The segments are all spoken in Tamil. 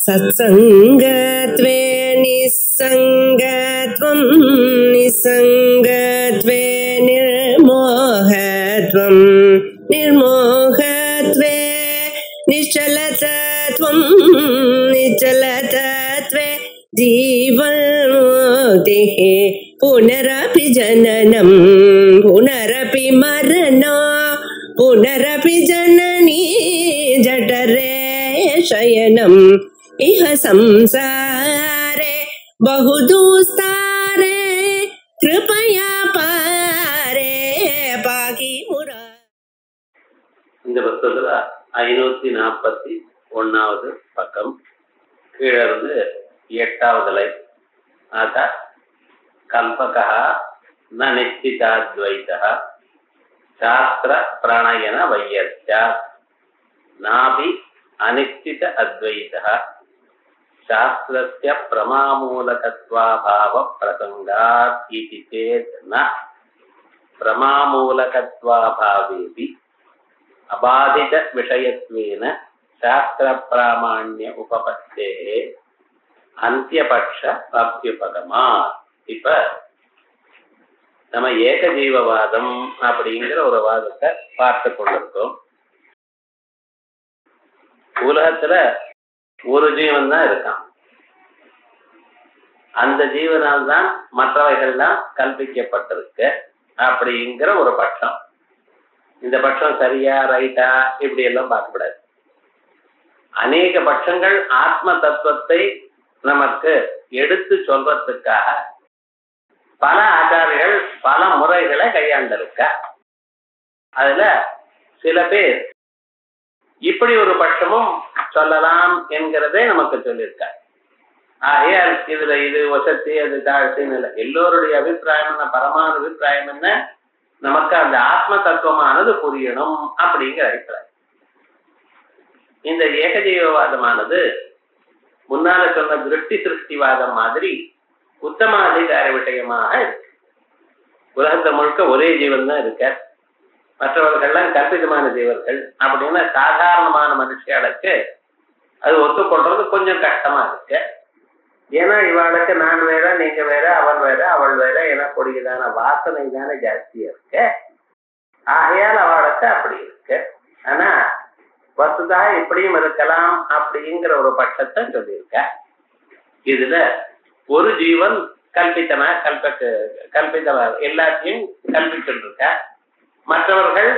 सत्संगत्वे निस्संगत्वं निस्संगत्वे निर्मोहत्वं निर्मोहत्वे निश्चलतत्वं निश्चलतत्वे जीवन्मुक्तिः पुनरपि जननं पुनरपि मरणं पुनरपि जननी जठरे शयनम् इह संसारे बहुदुस्तारे कृपया पारे पाकि मुरा. இந்த புத்தகத்துல 541வது பக்கம் கீழே இருந்து 8வது லைன். ஆத கல்பகா ந நிச்சிதாத்வைதः சாஸ்திர பிரணயன வையஸ்யா நாபி அனிச்சித அத்வைதः शास्त्रस्य प्रमामूलकत्वाभाव प्रसंगात् इति चेत् न प्रमामूलकत्वाभावेऽपि अबाधित विषयत्वेन शास्त्रप्रामाण्य उपपत्तेः अन्त्यपक्ष अभ्युपगमात्. இப்ப நம்ம ஏகஜீவவாதம் அப்படிங்கிற ஒரு வாதத்தை பார்த்து கொண்டிருக்கோம். உலகத்துல ஒரு ஜீவன் தான் இருக்கான். அந்த ஜீவனால் தான் மற்றவைகள்லாம் கல்பிக்கப்பட்டிருக்கு அப்படிங்கிற ஒரு பட்சம். இந்த பட்சம் சரியா ரைட்டா இப்படி எல்லாம் பார்க்கக்கூடாது. அநேக பட்சங்கள் ஆத்ம தத்துவத்தை நமக்கு எடுத்து சொல்றதுக்காக பல ஆச்சாரிகள் பல முறைகளை கையாண்டிருக்க. அதுல சில பேர் இப்படி ஒரு பட்சமும் சொல்லலாம் என்கிறதே நமக்கு சொல்லியிருக்க. ஆகையால் இதுல இது வசதி அது தாழ்த்தின்னு இல்லை. எல்லோருடைய அபிப்பிராயம் என்ன, பரமான அபிப்பிராயம் என்ன, நமக்கு அந்த ஆத்ம தத்துவமானது புரியணும் அப்படிங்கிற அபிப்பிராயம். இந்த ஏகஜீவவாதமானது முன்னால சொன்ன திருஷ்டி சிருஷ்டிவாதம் மாதிரி உத்தமாதிகார விஷயமாக இருக்கு. உலகத்தை முழுக்க ஒரே ஜீவன் தான் இருக்க, மற்றவர்கள்லாம் கற்பிதமான ஜீவர்கள் அப்படின்னு சாதாரணமான மனுஷர்களுக்கு அது ஒத்துக்கொள்றது கொஞ்சம் கஷ்டமா இருக்கு. ஏன்னா இவளுக்கு நான் வேற, நீங்க வேற, அவன் வேற, அவள் வேற எனக்கூடியதான வாசனை தானே ஜாஸ்தியா இருக்கு. ஆகையால் அவளுக்கு அப்படி இருக்கு. ஆனா வசுதா இப்படியும் இருக்கலாம் அப்படிங்கிற ஒரு பட்சத்தை சொல்லியிருக்க. இதுல ஒரு ஜீவன் கல்பித்தனா கல்பித்த எல்லாத்தையும் கல்பிச்சுட்டு இருக்க, மற்றவர்கள்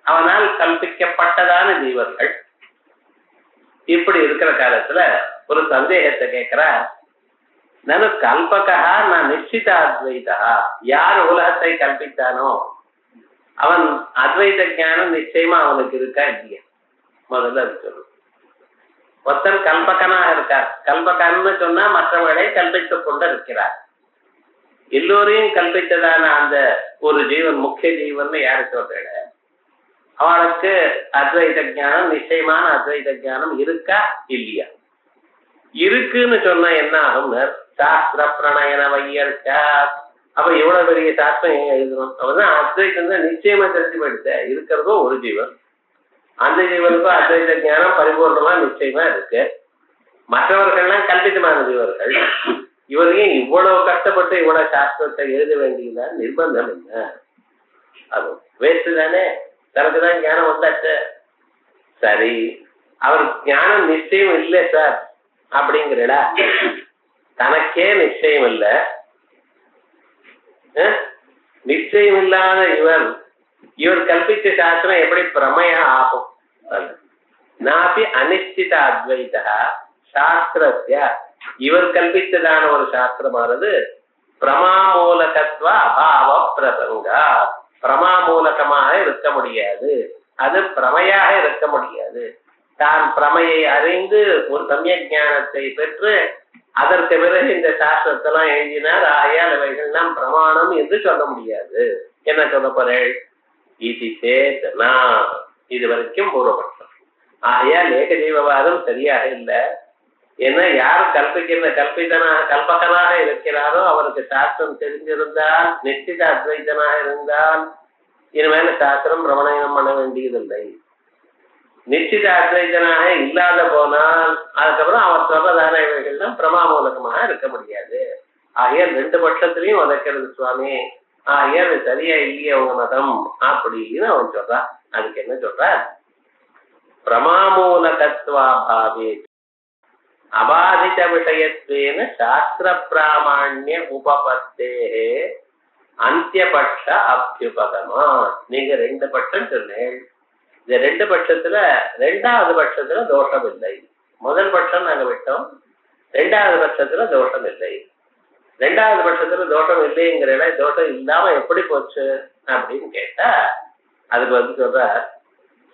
அவனால் கல்பிக்கப்பட்டதான ஜீவர்கள். இப்படி இருக்கிற காலத்துல ஒரு சந்தேகத்தை கேட்கிறா. நனு கல்பகா நான் நிச்சித அத்வைதா, யார் உலகத்தை கல்பித்தானோ அவன் அத்வைத ஞானம் நிச்சயமா அவனுக்கு இருக்கா இல்லையா? முதல்ல அது சொல்லு. ஒருத்தன் கல்பகனாக இருக்கார். கல்பகன்னு சொன்னா மற்றவர்களை கல்பித்துக் கொண்டு இருக்கிறார். எல்லோரையும் கல்பித்ததான அந்த ஒரு ஜீவன் முக்கிய ஜீவன் யாரு சொல்ற, அவனுக்கு அத்வைத ஞானம், நிச்சயமான அத்வைத ஞானம் இருக்கா இல்லையா? இருக்குன்னு சொன்னா என்ன ஆகும்? சாஸ்திர பிரணயன வையர்க்கா. அப்ப எவ்வளவு பெரிய சாஸ்திரம் எழுதணும்? அவதான் அத்வைதம் தான் நிச்சயமா தெரிஞ்சு போயிடுச்ச. இருக்கிறதோ ஒரு ஜீவன், அந்த ஜீவனுக்கும் அத்வைத ஞானம் பரிபூர்ணமா நிச்சயமா இருக்கு. மற்றவர்கள்லாம் கல்பிதமான ஜீவர்கள். இவரையும் இவ்வளவு கஷ்டப்பட்டு இவ்வளவு சாஸ்திரத்தை எழுத வேண்டியதுதான் நிர்பந்தம் என்ன? அது வேஸ்ட் தானே. தனக்குதான் ஞானம் வந்தாச்சு. சரி, அவர் ஞானம் நிச்சயம் இல்லை சார் அப்படிங்கிறடா. தனக்கே நிச்சயம் இல்லை, நிச்சயம் இல்லாத இவர் கல்பிச்ச சாஸ்திரம் எப்படி பிரமயா ஆகும்? நாபி அனிச்சித அத்வைதா சாஸ்திரஸ்ய, இவர் கல்பித்ததான ஒரு சாஸ்திரமானது பிரமாமூலகத்துவ அபாவ பிரசங்கா, பிரமாமூலகமாக இருக்க முடியாது, அது பிரமையாக இருக்க முடியாது. தான் பிரமையை அறிந்து ஒரு சமய ஞானத்தை பெற்று அதற்கு பிறகு இந்த சாஸ்திரத்தெல்லாம் எழுதினார். ஆகையால் அவைகள்லாம் பிரமாணம் என்று சொல்ல முடியாது. என்ன சொல்ல போறேன்? இது சேத் நான் இது வரைக்கும் பூர்வபட்சம். ஆகையால் ஏகஜீவவாதம் சரியாக இல்லை. ஏன்னா யார் கல்பகனாக இருக்கிறாரோ அவருக்கு சாஸ்திரம் தெரிஞ்சிருந்தால், நிச்சித அத்வைதனாக இருந்தால் இனிமேல சாஸ்திரம் பிரமணனம் பண்ண வேண்டியதில்லை. நிச்சித அத்வைதனாக இல்லாத போனால் அதுக்கப்புறம் அவர் பிரமாமூலகமாக இருக்க முடியாது. ஆகையால் ரெண்டு பட்சத்திலையும் உதைக்கிறது சுவாமி, ஆகையால் சரியா இல்லையே உங்க மதம் அப்படின்னு அவன் சொல்றான். அதுக்கு என்ன சொல்ற, பிரமாமூலகத்வாபாவே அபாதித விஷயத்வேன சாஸ்திர பிராமாண்ய உபபத்தே அந்தியபட்ச அபியுபகமா. நீங்க ரெண்டு பட்சம் சொன்னேன். இந்த ரெண்டு பட்சத்துல ரெண்டாவது பட்சத்துல தோஷம் இல்லை. முதல் பட்சம் நாங்க விட்டோம், ரெண்டாவது பட்சத்துல தோஷம் இல்லை. ரெண்டாவது பட்சத்துல தோஷம் இல்லைங்கிற தோஷம் இல்லாம எப்படி போச்சு அப்படின்னு கேட்டா அதுக்கு சொல்ற,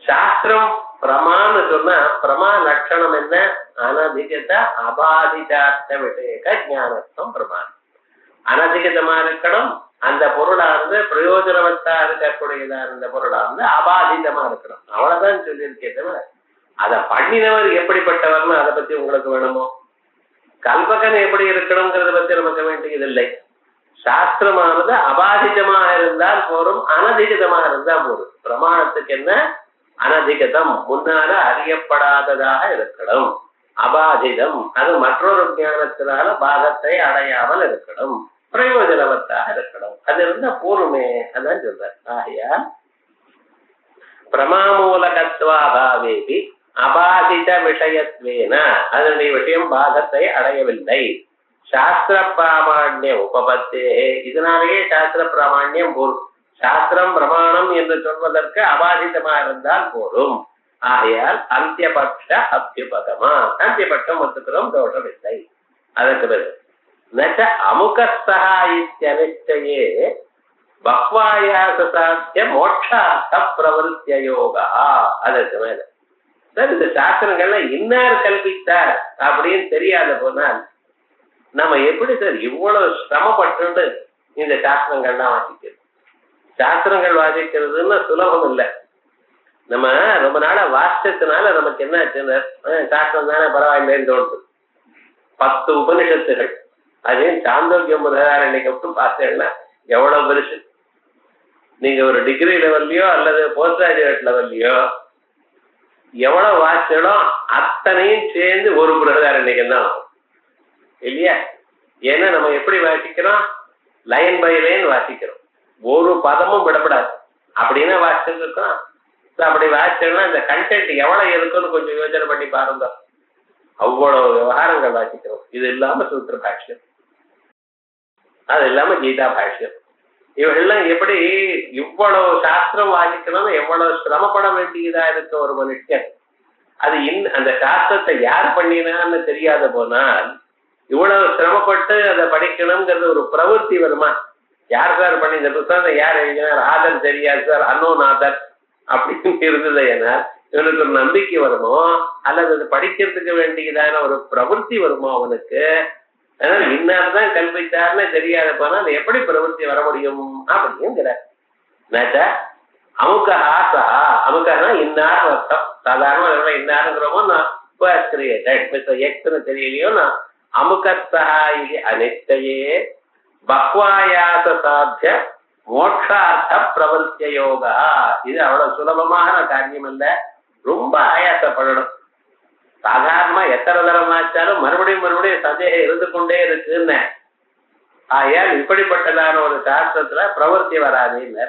சாஸ்திரம் பிரமான்னு சொன்னா பிரமா லட்சணம் என்ன, அனதிகத அபாதிதார்த்த விஷயக ஞானத்துவம் பிரமாணம். அனதிகதமா இருக்கணும், அந்த பொருளானது பிரயோஜனவத்தா இருக்கக்கூடியதா இருந்த பொருளானது அபாதிதமா இருக்கணும், அவ்வளவுதான் சொல்லியிருக்கே தவிர அதை பண்ணினவர் எப்படிப்பட்டவர்னு அதை பத்தி உங்களுக்கு வேணுமோ, கல்பகன் எப்படி இருக்கணுங்கிறத பத்தி நமக்கு வேண்டியதில்லை. சாஸ்திரமானது அபாதிதமாக இருந்தால் போரும், அனதிகதமாக இருந்தால் போரும். பிரமாணத்துக்கு என்ன, அனதிகதம் முன்னால அறியப்படாததாக இருக்கணும், அபாதிதம் அது மற்றொரு ஞானத்தினால பாதத்தை அடையாமல் இருக்கணும், பிரயோஜனவத்தாக இருக்கணும், அது இருந்தா போருமே. அதான் சொல்ற. ஆகையா பிரமாமூலகத்வாபாவேபி அபாதித விஷயத்வேன அதனுடைய விஷயம் பாதத்தை அடையவில்லை. சாஸ்திர பிராமாண்ய உபபத்தே இதனாலேயே சாஸ்திர பிராமாண்யம் போரும். சாஸ்திரம் பிரமாணம் என்று சொல்வதற்கு அபாதிதமா இருந்தால் போரும். ஆகையால் அந்தியபட்ச அபியுபகமா, அந்தியபட்சம் ஒத்துக்கிறோம், தோஷம் இல்லை. அதற்கு பிறகு நச்ச அமுகஸ்தா இத்யனிச்சயே பக்வாயாச சாத்திய மோட்சார்த்த பிரவருத்திய யோகா. அதற்கு மேல சார் இந்த சாஸ்திரங்கள்ல இன்னார் கல்பித்தார் அப்படின்னு தெரியாத போனால் நம்ம எப்படி சார் இவ்வளவு சிரமப்பட்டு இந்த சாஸ்திரங்கள்லாம் வாசிக்கிறது? சாஸ்திரங்கள் வாசிக்கிறதுன்னு சுலபம் இல்லை. நம்ம ரொம்ப நாளா வாசிச்சதுனால நமக்கு என்ன ஆச்சுன்னா சாஸ்திரம் தானே பரவாயில்லைன்னு தோணுது. 10 உபனிஷத்துகள், அதையும் சாந்தோக்கியம் முதலாரண்யக்கு மட்டும் பார்த்தேன்னா எவ்வளவு பெருசு. நீங்க ஒரு டிகிரி லெவல்லையோ அல்லது போஸ்ட் கிராஜுவேட் லெவல்லையோ எவ்வளவு வாசிச்சாலும் அத்தனையும் சேர்ந்து ஒரு பிரதாரண்யம் தான் இல்லையா? ஏன்னா நம்ம எப்படி வாசிக்கிறோம், லைன் பை லைன் வாசிக்கிறோம், ஒரு பதமும் விடப்படாது அப்படின்னு வாசிச்சுட்டு இருக்கோம். அப்படி வாசிச்சோம்னா இந்த கண்டென்ட் எவ்வளவு இருக்குன்னு கொஞ்சம் யோசனை பண்ணி பாருங்க. அவ்வளவு விவகாரங்கள் வாசிக்கிறோம். இது இல்லாம சூத்திர பாஷ்யம், அது இல்லாம கீதா பாஷ்யம், இவெல்லாம் எப்படி இவ்வளவு சாஸ்திரம் வாசிக்கணும்னு எவ்வளவு சிரமப்பட வேண்டியதா இருக்க ஒரு மனுஷன். அது அந்த சாஸ்திரத்தை யார் பண்ணினான்னு தெரியாத போனால் இவ்வளவு சிரமப்பட்டு அதை படிக்கணுங்கிறது ஒரு பிரவೃತ್ತಿ வருமா? யார் சார் பண்ணி இந்த புத்தகத்தை யார் எழுதினார், ஆதர் தெரியாது சார், அன்னோநாதர் அப்படின்னு இருந்தது. ஏன்னா இவனுக்கு ஒரு நம்பிக்கை வருமோ அல்லது அது படிக்கிறதுக்கு வேண்டியதான ஒரு பிரவೃತ್ತಿ வருமோ அவனுக்கு? அதனால இன்னார்தான் கல்வித்தார்னு தெரியாத போனால் எப்படி பிரவೃತ್ತಿ வர முடியும் அப்படிங்கிற அமுகா சா. அமுகனா இன்னார் அர்த்தம். சாதாரண இன்னாருங்கிறோமோ நான் தெரியலையோ நான் அமுகத்தா இது அனிச்சயே பக்வாயாச சாத்திய மோட்சார்த்த பிரவருத்திய யோகா. இது அவ்வளவு சுலபமான காரியம் அல்ல, ரொம்ப ஆயாசப்படணும். சாதாரணமா எத்தனை தரம் ஆச்சாலும் மறுபடியும் சந்தேகம் இருந்து கொண்டே இருக்குன்னு. ஆயால் இப்படிப்பட்டதான ஒரு சாஸ்திரத்துல பிரவருத்தி வராதுன்னு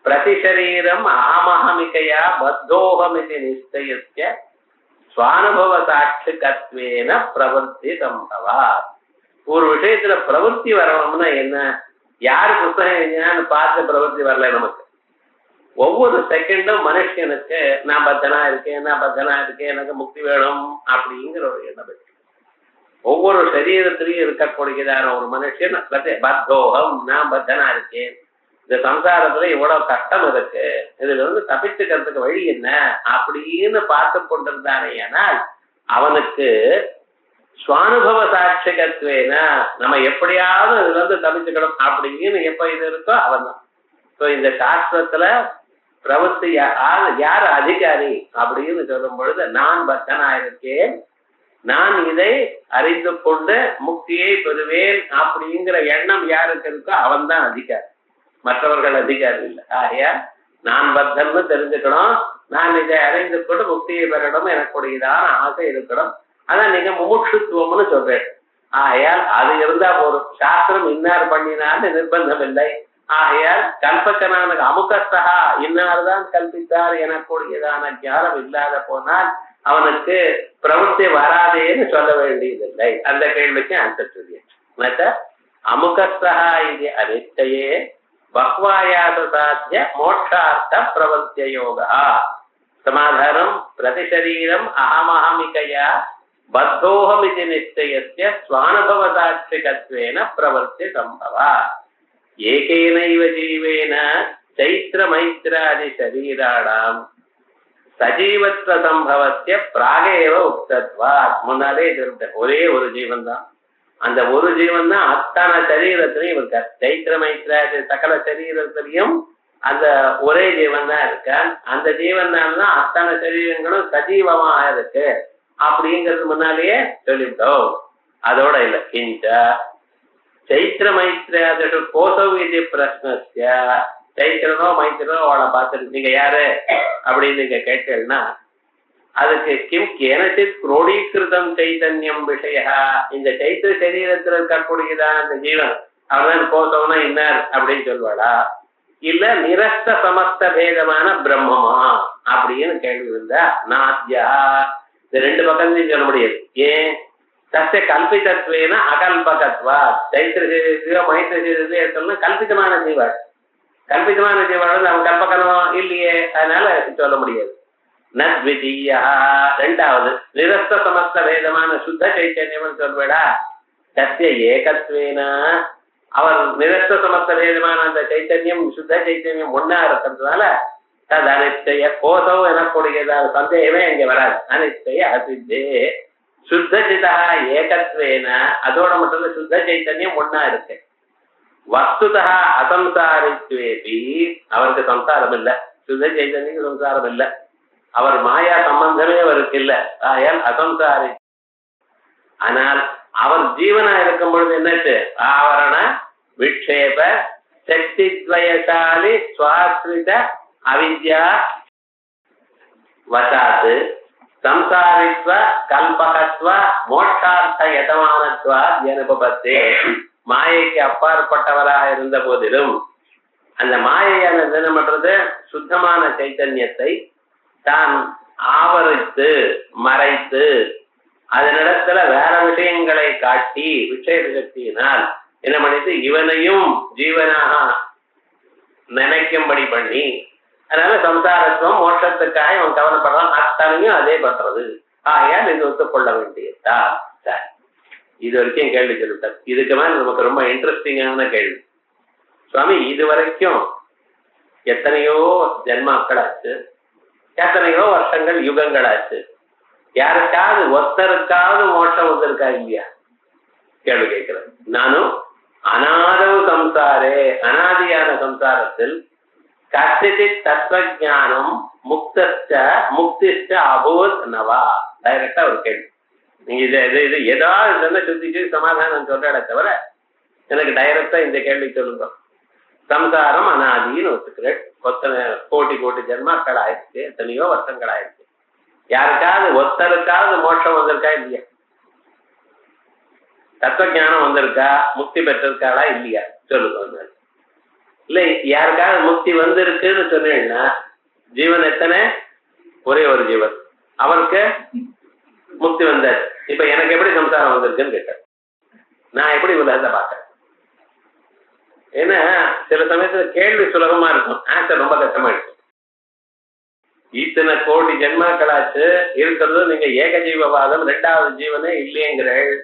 பிரதிசரீரம் ஆமஹமிகையா பத்தோகமிதி நிச்சயஸ்ய சுவானுபவ சாட்சிகத்வேன பிரவருத்தி சம்பவா. ஒரு விஷயத்துல பிரவருத்தி வரணும்னா என்ன, யாரு புத்தகம் எழுதினான்னு பார்த்து பிரவருத்தி வரல நமக்கு. ஒவ்வொரு செகண்டும் மனுஷனுக்கு நான் பத்தனா இருக்கேன், எனக்கு முக்தி வேணும் அப்படிங்கிற ஒரு எண்ணம் இருக்கு. ஒவ்வொரு சரீரத்திலையும் இருக்கக்கூடியதான ஒரு மனுஷன் பத்தோகம், நான் பத்தனா இருக்கேன், இந்த சம்சாரத்துல இவ்வளவு கஷ்டம் இருக்கு, இதுல இருந்து தப்பிச்சுக்கிறதுக்கு வழி என்ன அப்படின்னு பார்த்து கொண்டிருந்தானே. ஆனால் அவனுக்கு சுவானுபவ சாட்சிகத்வேன நம்ம எப்படியாவது இதுல இருந்து தப்பிச்சுக்கணும் அப்படின்னு எப்ப இது இருக்கோ அவன் தான். இந்த சாஸ்திரத்துல பிரவருத்தி யார் அதிகாரி அப்படின்னு சொல்லும் பொழுது நான் பக்தனா இருக்கேன், நான் இதை அறிந்து கொண்டு முக்தியை பெறுவேன் அப்படிங்கிற எண்ணம் யாருக்கு இருக்கோ அவன் தான் அதிகாரி, மற்றவர்கள் அதிகாரி இல்லை. ஆகையா நான் பக்தன்னு தெரிஞ்சுக்கணும், நான் இதை அறிந்து கொண்டு முக்தியை பெறணும், எனக்குடையதான ஆசை இருக்கணும், அதான் நீங்க முமுட்சுத்துவம்னு சொல்றேன். ஆகையால் அது இருந்தா போதும். சாஸ்திரம் இன்னார் பண்ணினான்னு நிர்பந்தம் இல்லை. ஆகையால் கல்பக்கனான அமுகஸ்தா இன்னார்தான் கல்பித்தார் எனக்கூடியதான ஞானம் இல்லாத போனால் அவனுக்கு பிரவೃತ್ತಿ வராதேன்னு சொல்ல வேண்டியதில்லை. அந்த கேள்விக்கு ஆன்சர் சொல்லியாச்சு. அமுகஸ்தா இது அனிச்சயே பக்வாயாச சாத்திய மோட்சார்த்த பிரவர்த்திய யோகா. சமாதானம் பிரதிசரீரம் அகமஹமிகையா பத்தோஹமிதி நிச்சயஸ்ய ஸ்வானுபவ சாட்சிகத்வேன பிரவர்த்தி சம்பவா. ஏகேனைவ ஜீவேன சைத்திர மைத்ராதி சரீராணாம் சஜீவத்வ சம்பவத்திய பிராகேவ உக்தத்வாத். முன்னாலே ஒரே ஒரு ஜீவன் தான். அந்த ஒரு ஜீவன் தான் அத்தனை சரீரத்திலையும் இருக்கார். சைத்திர மைத்ராதி சகல சரீரத்திலையும் அந்த ஒரே ஜீவன் தான் இருக்கான். அந்த ஜீவனால்தான் அத்தனை சரீரங்களும் சஜீவமாக இருக்கு அப்படிங்கிறது முன்னாலேயே சொல்லிவிட்டோம். அதோட இல்ல கிஞ்ச சைத்திர மைத்ராதிஷு கோசவ் இது பிரஸ்னஸ்ய. சைத்திரனோ மைத்திரனோ அவளை பார்த்துட்டு நீங்க யாரு அப்படின்னு நீங்க கேட்டீங்கன்னா அதுக்கு கிம் கேனச்சித் குரோடீகிருதம் சைத்தன்யம் விஷய. இந்த சைத்திர சரீரத்தில் இருக்கக்கூடியதான் அந்த ஜீவன் அவர்தான் கோசவனா இன்னார் அப்படின்னு சொல்வாளா, இல்ல நிரஸ்த சமஸ்த பேதமான பிரம்மமா அப்படின்னு கேள்வி இருந்தா நாத்யா. இந்த ரெண்டு பக்கத்தையும் சொல்ல முடியாது. ஏன்? சத்திய கல்பிதத்வேன அகல்பகத்வா. சைத்திர சரீரத்தையோ மைத்திர சரீரத்தையோ எடுத்தோம்னா கல்பிதமான ஜீவன். கல்பிதமான ஜீவன் வந்து அவன் கல்பகனும் இல்லையே, அதனால சொல்ல முடியாது. நத்விதீயா. ரெண்டாவது நிரஸ்த சமஸ்த வேதமான சுத்த சைத்தன்யம் சொல்வேடா. சத்திய ஏகத்வேன அவர் நிரஸ்த சமஸ்த வேதமான அந்த சைத்தன்யம் சுத்த சைத்தன்யம் ஒன்னா இருக்கிறதுனால அது அனிச்சய கோசம் எனக்கூடியதான சந்தேகமே இங்க வராது. அனிச்சய அசித்தே சுத்தசிதா ஏகத்வேன. அதோட மட்டும் சுத்த சைத்தன்யம் ஒன்னா இருக்கு. வஸ்துதா அசம்சாரித்வேபி. அவருக்கு சம்சாரம் இல்ல. சுத்த சைத்தன்யம் சம்சாரம் இல்ல. அவர் மாயா சம்பந்தமே அவருக்கு இல்ல. ஆயால் அசம்சாரி. ஆனால் அவர் ஜீவனா இருக்கும் பொழுது என்னச்சு? ஆவரண விக்ஷேப சக்தித்வயசாலி சுவாஸ்ரித அவித்யா வசாத்து சம்சாரித்வ கல்பகத்வ மோட்சார்த்த யதமானத்வா அனுபவத்தே. மாயைக்கு அப்பாற்பட்டவராக இருந்த போதிலும் அந்த மாயையானது என்ன பண்றது? சுத்தமான சைத்தன்யத்தை தான் ஆவரித்து மறைத்து அதனிடத்துல வேற விஷயங்களை காட்டி விசேஷ சக்தியினால் என்ன பண்ணிட்டு இவனையும் ஜீவனாக நினைக்கும்படி பண்ணி, அதனால சம்சாரத்துவம் மோட்சத்துக்காக இவன் கவலைப்படுறான். அத்தனையும் அதே பண்றது. ஆகையால் இது ஒத்துக்கொள்ள வேண்டியதா? சார் இது வரைக்கும் கேள்வி சொல்லிட்டார். இதுக்கு மேல நமக்கு ரொம்ப இன்ட்ரெஸ்டிங்கான கேள்வி. சுவாமி இது வரைக்கும் எத்தனையோ ஜென்மாக்கள் ஆச்சு, எத்தனையோ வருஷங்கள் யுகங்கள் ஆச்சு, யாருக்காவது ஒருத்தருக்காவது மோட்சம் வந்திருக்கா இல்லையா? கேள்வி கேட்கிறேன். நானும் அநாதவு சம்சாரே, அனாதியான சம்சாரத்தில் கசித் தத்துவஞானம் முக்திஷ்ட அபூத் நவா. டைரக்டா ஒரு கேள்வி. நீங்க இது ஏதாவது சுத்திச்சு சமாதானம் சொல்றத தவிர எனக்கு டைரக்டா இந்த கேள்வி சொல்லுங்க. சம்சாரம் அனாதின்னு ஒத்துக்கிறேன். ஒத்தனை கோட்டி ஜென்மாக்கள் ஆயிடுச்சு, எத்தனையோ வருஷங்கள் ஆயிடுச்சு. யாருக்காவது ஒருத்தருக்காவது மோட்சம் வந்திருக்கா இல்லையா? தத்துவஞானம் வந்திருக்கா? முக்தி பெற்றிருக்காளா இல்லையா? சொல்லுங்க. இல்ல யாருக்காவது முக்தி வந்திருக்குன்னு சொன்னீங்கன்னா ஜீவன் எத்தனை? ஒரே ஒரு ஜீவன். அவருக்கு முக்தி வந்தாச்சு. இப்ப எனக்கு எப்படி சம்சாரம் வந்திருக்குன்னு கேட்டேன். நான் எப்படி உலகத்தை பார்க்கறேன்? ஏன்னா சில சமயத்துல கேள்வி சுலபமா இருக்கும், ஆன்சர் ரொம்ப கஷ்டமா இருக்கும். இத்தனை கோடி ஜென்மாக்களாச்சு இருக்கிறது நீங்க ஏக ஜீவவாதம், ரெண்டாவது ஜீவனே இல்லையங்கிறேள்,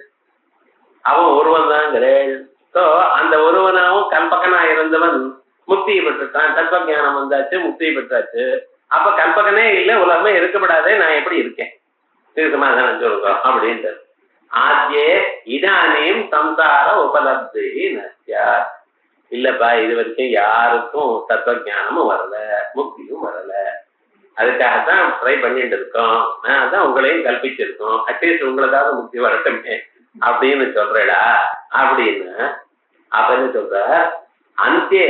அவன் ஒருவன் தாங்கிறேள். ஸோ அந்த ஒருவனாவும் கல்பகனா இருந்தவன் முக்தியை பெற்றுட்டான், தத்துவஞானம் வந்தாச்சு, முக்தியை பெற்றாச்சு. அப்ப கல்பகனே இல்லை, உலகமே இருக்கப்படாதே, நான் எப்படி இருக்கேன்? சமாதானம் சொல்லுங்க அப்படின்ட்டு. ஆத்யே இதானியும் சம்சார உபலப்தி நஸ்யா. இல்லப்பா இது வரைக்கும் யாருக்கும் தத்துவஞானமும் வரல, முக்தியும் வரல, அதுக்காகத்தான் ட்ரை பண்ணிட்டு இருக்கோம். அதான் உங்களையும் கல்பிச்சிருக்கோம், அட்லீஸ்ட் உங்களுக்காவது முக்தி வரட்டுமே அப்படின்னு சொல்றடா அப்படின்னு. அப்ப என்ன சொல்ற? அந்தே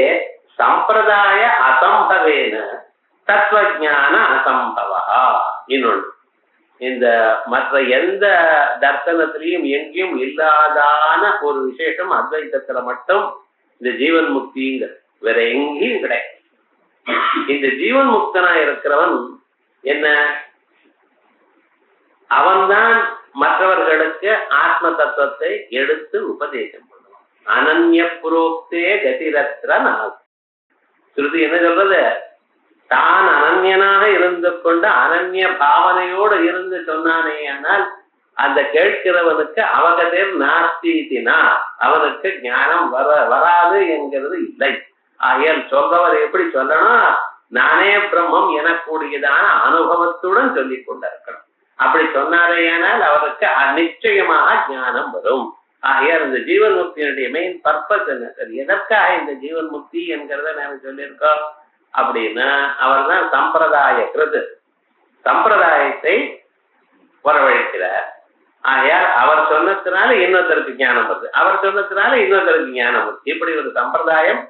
சம்பிரதாய அசம்பவேன தத்துவஞான அசம்பவா. இன்னொன்று இந்த மற்ற எந்த தர்சனத்திலையும் எங்கேயும் இல்லாதான ஒரு விசேஷம் அத்வைத்தத்துல மட்டும் இந்த ஜீவன் முக்திங்கிற, வேற எங்கேயும் கிடையாது. இந்த ஜீவன் முக்தனா இருக்கிறவன் என்ன, அவன்தான் மற்றவர்களுக்கு ஆத்ம தத்துவத்தை எடுத்து உபதேசம் பண்ணுவான். அனன்ய புரோக்தே கதிரத்ர நாஸ். ஸ்ருதி என்ன சொல்றது, தான் அனன்யனாக இருந்து கொண்டு அனன்ய பாவனையோடு இருந்து சொன்னானே, ஆனால் அந்த கேட்கிறவனுக்கு அவகதேர் நாஸ்தினா, அவனுக்கு ஞானம் வராது என்கிறது இல்லை. ஆகையால் சொல்றவர் எப்படி சொல்லணும், நானே பிரம்மம் எனக்கூடியதான அனுபவத்துடன் சொல்லிக் கொண்டிருக்கணும். அப்படி சொன்னாரேயானால் அவருக்கு நிச்சயமாக ஞானம் வரும். ஆகையால் இந்த ஜீவன் முக்தியினுடைய மெயின் பர்பஸ் என்ன சார், எதற்காக இந்த ஜீவன் முக்தி என்கிறத நாம சொல்லியிருக்கோம் அப்படின்னா, அவர் தான் சம்பிரதாய கிருது, சம்பிரதாயத்தை வரவழைக்கிறார். ஆகையால் அவர் சொன்னதுனால இன்னொருத்தருக்கு ஞானம் வருது, அவர் சொன்னதுனால இன்னொருத்தருக்கு ஞானம் வருது. இப்படி ஒரு சம்பிரதாயம்,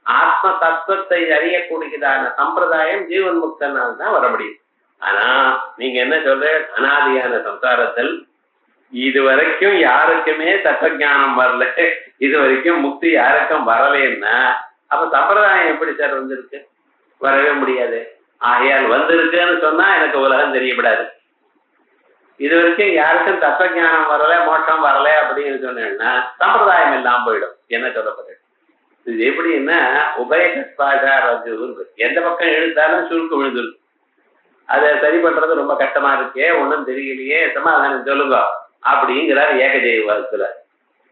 ஆத்ம தத்துவத்தை அறியக்கூடியதான சம்பிரதாயம் ஜீவன் முக்தனால் தான் வர முடியும். ஆனா நீங்க என்ன சொல்ற, அனாதியான சம்சாரத்தில் இதுவரைக்கும் யாருக்குமே தத்துவ ஞானம் வரல, இது வரைக்கும் முக்தி யாருக்கும் வரலன்னா அப்ப சம்பிரதாயம் எப்படி சார் வந்திருக்கு, வரவே முடியாது. ஆகையால் வந்திருக்குன்னு சொன்னா எனக்கு உலகம் தெரியப்படாது. இது வரைக்கும் யாருக்கும் தத்துவ ஞானம் வரல, மோட்சம் வரல அப்படின்னு சொன்னேன்னா சம்பிரதாயம் எல்லாம் போயிடும். என்ன சொல்லப்படுது இது எப்படின்னா, உபயகஸ்பாஜா ரஜு, எந்த பக்கம் எழுத்தாலும் சுருக்கு விழுந்துருக்கு. அதை சரி பண்றது ரொம்ப கஷ்டமா இருக்கே, ஒன்றும் தெரியலையே, சமாதானம் சொல்லுங்க அப்படிங்கிறார் ஏகதேவத்துல.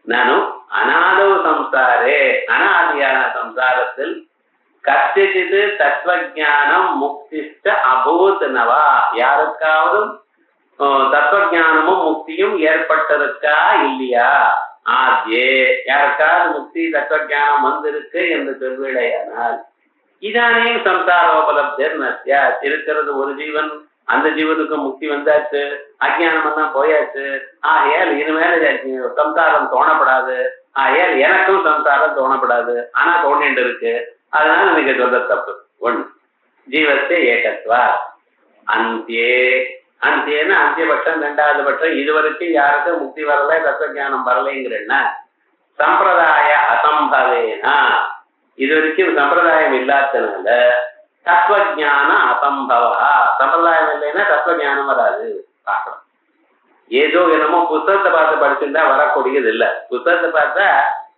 நானும் அநாதவ சம்சாரே, அனாதியான சம்சாரத்தில் கத்திச்சிது தத்துவஜானம் முக்திஷ்ட அபூத் நவா, யாருக்காவது தத்துவஜானமும் முக்தியும் ஏற்பட்டிருக்கா இல்லையா, ஆத்யே யாருக்காவது முக்தி தத்துவஜானம் வந்திருக்கு என்று சொல்விடையானால் இதானே சம்சாரோபலப்தர் நஸ்யா, இருக்கிறது ஒரு ஜீவன், அந்த ஜீவனுக்கு முக்தி வந்தாச்சு, அஜ்ஞானம் எல்லாம் போயாச்சு. ஆகையால் இனிமேல சம்சாரம் தோணப்படாது, ஆகையால் எனக்கும் சம்சாரம் தோணப்படாது. ஆனா தோணிட்டு இருக்கு, அதனால நீங்க சொல்ற தப்பு. ஒண்ணு ஜீவத்தை ஏகத்வா அந்தியே, அந்தியன்னு அந்தியபட்சம், ரெண்டாவது பட்சம் இதுவரைக்கும் யாருக்கும் முக்தி வரல, தத்துவஞானம் வரலைங்கிறன்னா சம்பிரதாய அசம்பவேனா, இது வரைக்கும் சம்பிரதாயம் இல்லாததுனால தத்துவஞான அசம்பவா, சம்பிரதாயம் இல்லைன்னா தத்துவஞானம் வராது. பார்க்கலாம், ஏதோ என்னமோ புத்தகத்தை பார்த்து படிச்சுட்டா வரக்கூடியது இல்லை. புத்தகத்தை பார்த்தா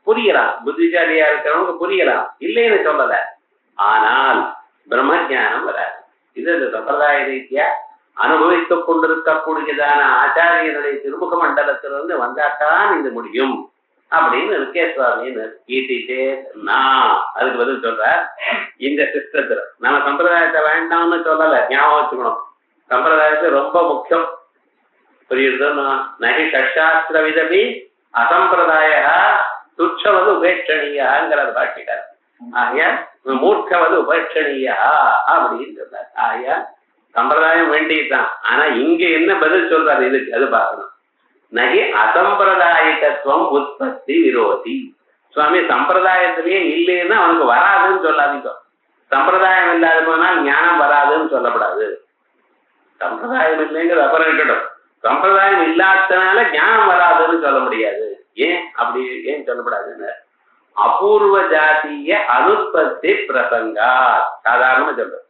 புரியலாம், புத்திசாலியா இருக்கிறவங்க புரியலாம், இல்லைன்னு சொல்லல. ஆனால் பிரம்ம ஜானம் வராது. இது இந்த சம்பிரதாய ரீதியா அனுபவித்துக் கொண்டிருக்கக்கூடியதான ஆச்சாரியனுடைய திருமுக மண்டலத்திலிருந்து வந்தாத்தான் இது முடியும் அப்படின்னு இருக்கே சுவாமின்னு ஈட்டிட்டே அதுக்கு பதில் சொல்ற. இந்த சிஸ்டத்துல நம்ம சம்பிரதாயத்தை வேண்டாம்னு சொல்லல, ஞாபகம் வச்சுக்கணும். சம்பிரதாயத்தை ரொம்ப முக்கியம், புரியுதுன்னா. நகி ஷட்சாஸ்திர விதமி அசம்பிரதாய துச்சவது உபேட்சணீயாங்கிறது பாக்கிட்டார். ஆகையா மூர்க்கவது உபேட்சணீயா அப்படின்னு சொல்றார். ஆகையா சம்பிரதாயம் வேண்டியதுதான். ஆனா இங்க என்ன பதில் சொல்றாரு இதுக்கு, அது பார்க்கணும். நகி அசம்பிரதாயிகத்துவம் உற்பத்தி விரோதி. சுவாமி சம்பிரதாயத்திலேயே இல்லைன்னா அவனுக்கு வராதுன்னு சொல்லாதீங்க. சம்பிரதாயம் இல்லாத போனால் ஞானம் வராதுன்னு சொல்லப்படாது. சம்பிரதாயம் இல்லைங்கிறது அப்புறம் இருக்கட்டும், சம்பிரதாயம் இல்லாதனால ஞானம் வராதுன்னு சொல்ல முடியாது. ஏன் அப்படி ஏன் சொல்லப்படாதுன்னு, அபூர்வ ஜாதிய அனுற்பத்தி பிரசங்கா சாதாரணமா சொல்ற.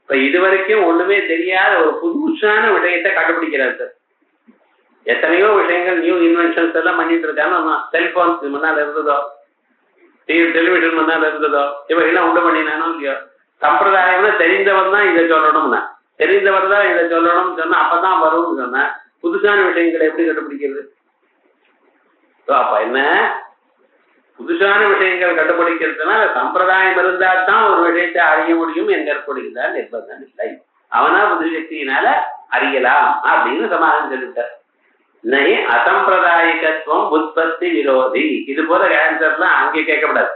இப்ப இதுவரைக்கும் ஒண்ணுமே தெரியாத ஒரு புதுசான விஷயத்தை கண்டுபிடிக்கிறார் சார். எத்தனையோ விஷயங்கள் நியூ இன்வென்ஷன்ஸ் எல்லாம் பண்ணிட்டு இருக்காங்க. செல்போன் முன்னால் இருந்ததோ, டெலிவிஷன் முன்னால் இருந்ததோ, இவைகள்லாம் உண்டு பண்ணினானோ இல்லையோ. சம்பிரதாயம்னா தெரிந்தவன் தான் இதை சொல்லணும்னா, தெரிந்தவர் தான் இதை சொல்லணும்னு சொன்னா அப்பதான் வரும்னு சொன்னா புதுசான விஷயங்களை எப்படி கண்டுபிடிக்கிறது? அப்ப என்ன, புதுசான விஷயங்கள் கண்டுபிடிக்கிறதுனால சம்பிரதாயம் இருந்தா தான் ஒரு விஷயத்தை அறிய முடியும் என்கிறக்கூடியதால் நிர்பந்தம் இல்லை. அவனா புது சக்தியினால அறியலாம் அப்படின்னு சமாதானம் சொல்லிட்டார். நகி அசம்பிரதாயிகத்துவம் உற்பத்தி விரோதி. இது போல ஆன்சர்லாம் அங்கே கேட்கக்கூடாது,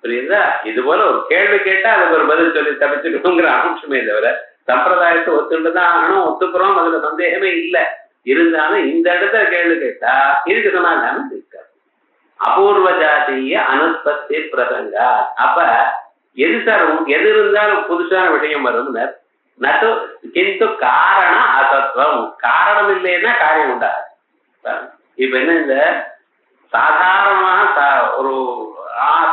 புரியுதா? இது போல ஒரு கேள்வி கேட்டா அதுக்கு ஒரு பதில் சொல்லி தப்பிச்சுக்கணுங்கிற அம்சமே தவிர சம்பிரதாயத்தை ஒத்துட்டுதான் ஆகணும், ஒத்துக்கிறோம், அதுல சந்தேகமே இல்லை. இருந்தாலும் இந்த இடத்துல கேள்வி கேட்டா இதுக்கு சமாதானம் இருக்காது. அபூர்வ ஜாதிய அனுற்பத்தி பிரசங்கா. அப்ப எது சார், எது இருந்தாலும் புதுசான விஷயம் வரும்னர். நட்டு கிந்து காரண அசத்துவம். காரணம் இல்லைன்னா காரியம் உண்டாது. இப்ப என்ன, இந்த சாதாரணமாக ஒரு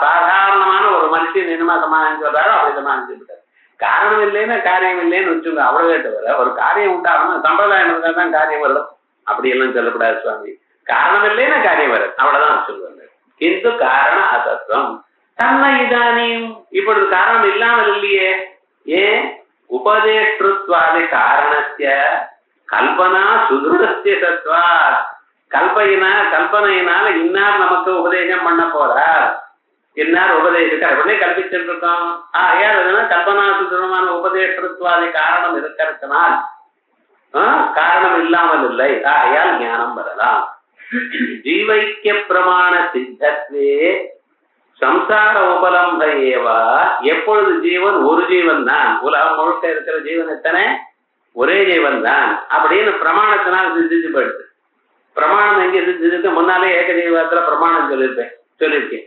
சாதாரணமான ஒரு மனுஷன் என்னமா சமாளிச்சு சொல்றாரோ அப்படி சமாளிச்சு விட்டாரு. காரணம் இல்லைன்னா காரியம் இல்லைன்னு வச்சுங்க, அவ்வளவே தவிர ஒரு காரியம் உண்டாகணும், சம்பிரதாயம் இருந்தா தான் காரியம் வரும் அப்படி எல்லாம் சொல்லக்கூடாது சுவாமி. காரணம் இல்லைன்னா காரியம் வரும், அவ்வளவுதான் சொல்லுவாங்க. கிந்து காரண அசத்துவம் தன்னை இதானியும். இப்பொழுது காரணம் இல்லாமல் இல்லையே. ஏன்? உபதேஷ்டுத்வாதி காரணஸ்ய கல்பனா சுதுரஸ்ய சத்வா. கல்பனையினால இன்னார் நமக்கு உபதேசம் பண்ண போறார், இன்னார் உபதேசிக்க அப்படியே கல்பிச்சுட்டு இருக்கோம். ஏன் கல்பனா சுதுரமான உபதேஷ்டுத்வாதி காரணம் இருக்கிறதுனால் காரணம் இல்லாமல் இல்லை, ஆகையால் ஞானம் வரலாம். ஜீவைக்கிய பிரமாண சித்தத்வே சம்சார உபலம்ப ஏவா. எப்பொழுது ஜீவன் ஒரு ஜீவன் தான், உலகம் முழுக்க இருக்கிற ஜீவன் எத்தனை? ஒரே ஜீவன் தான் அப்படின்னு பிரமாணத்தினால் சித்திச்சு போயிடுது. பிரமாணம் எங்க சித்திச்சு? முன்னாலே ஏக ஜீவத்துல பிரமாணம் சொல்லியிருக்கேன்.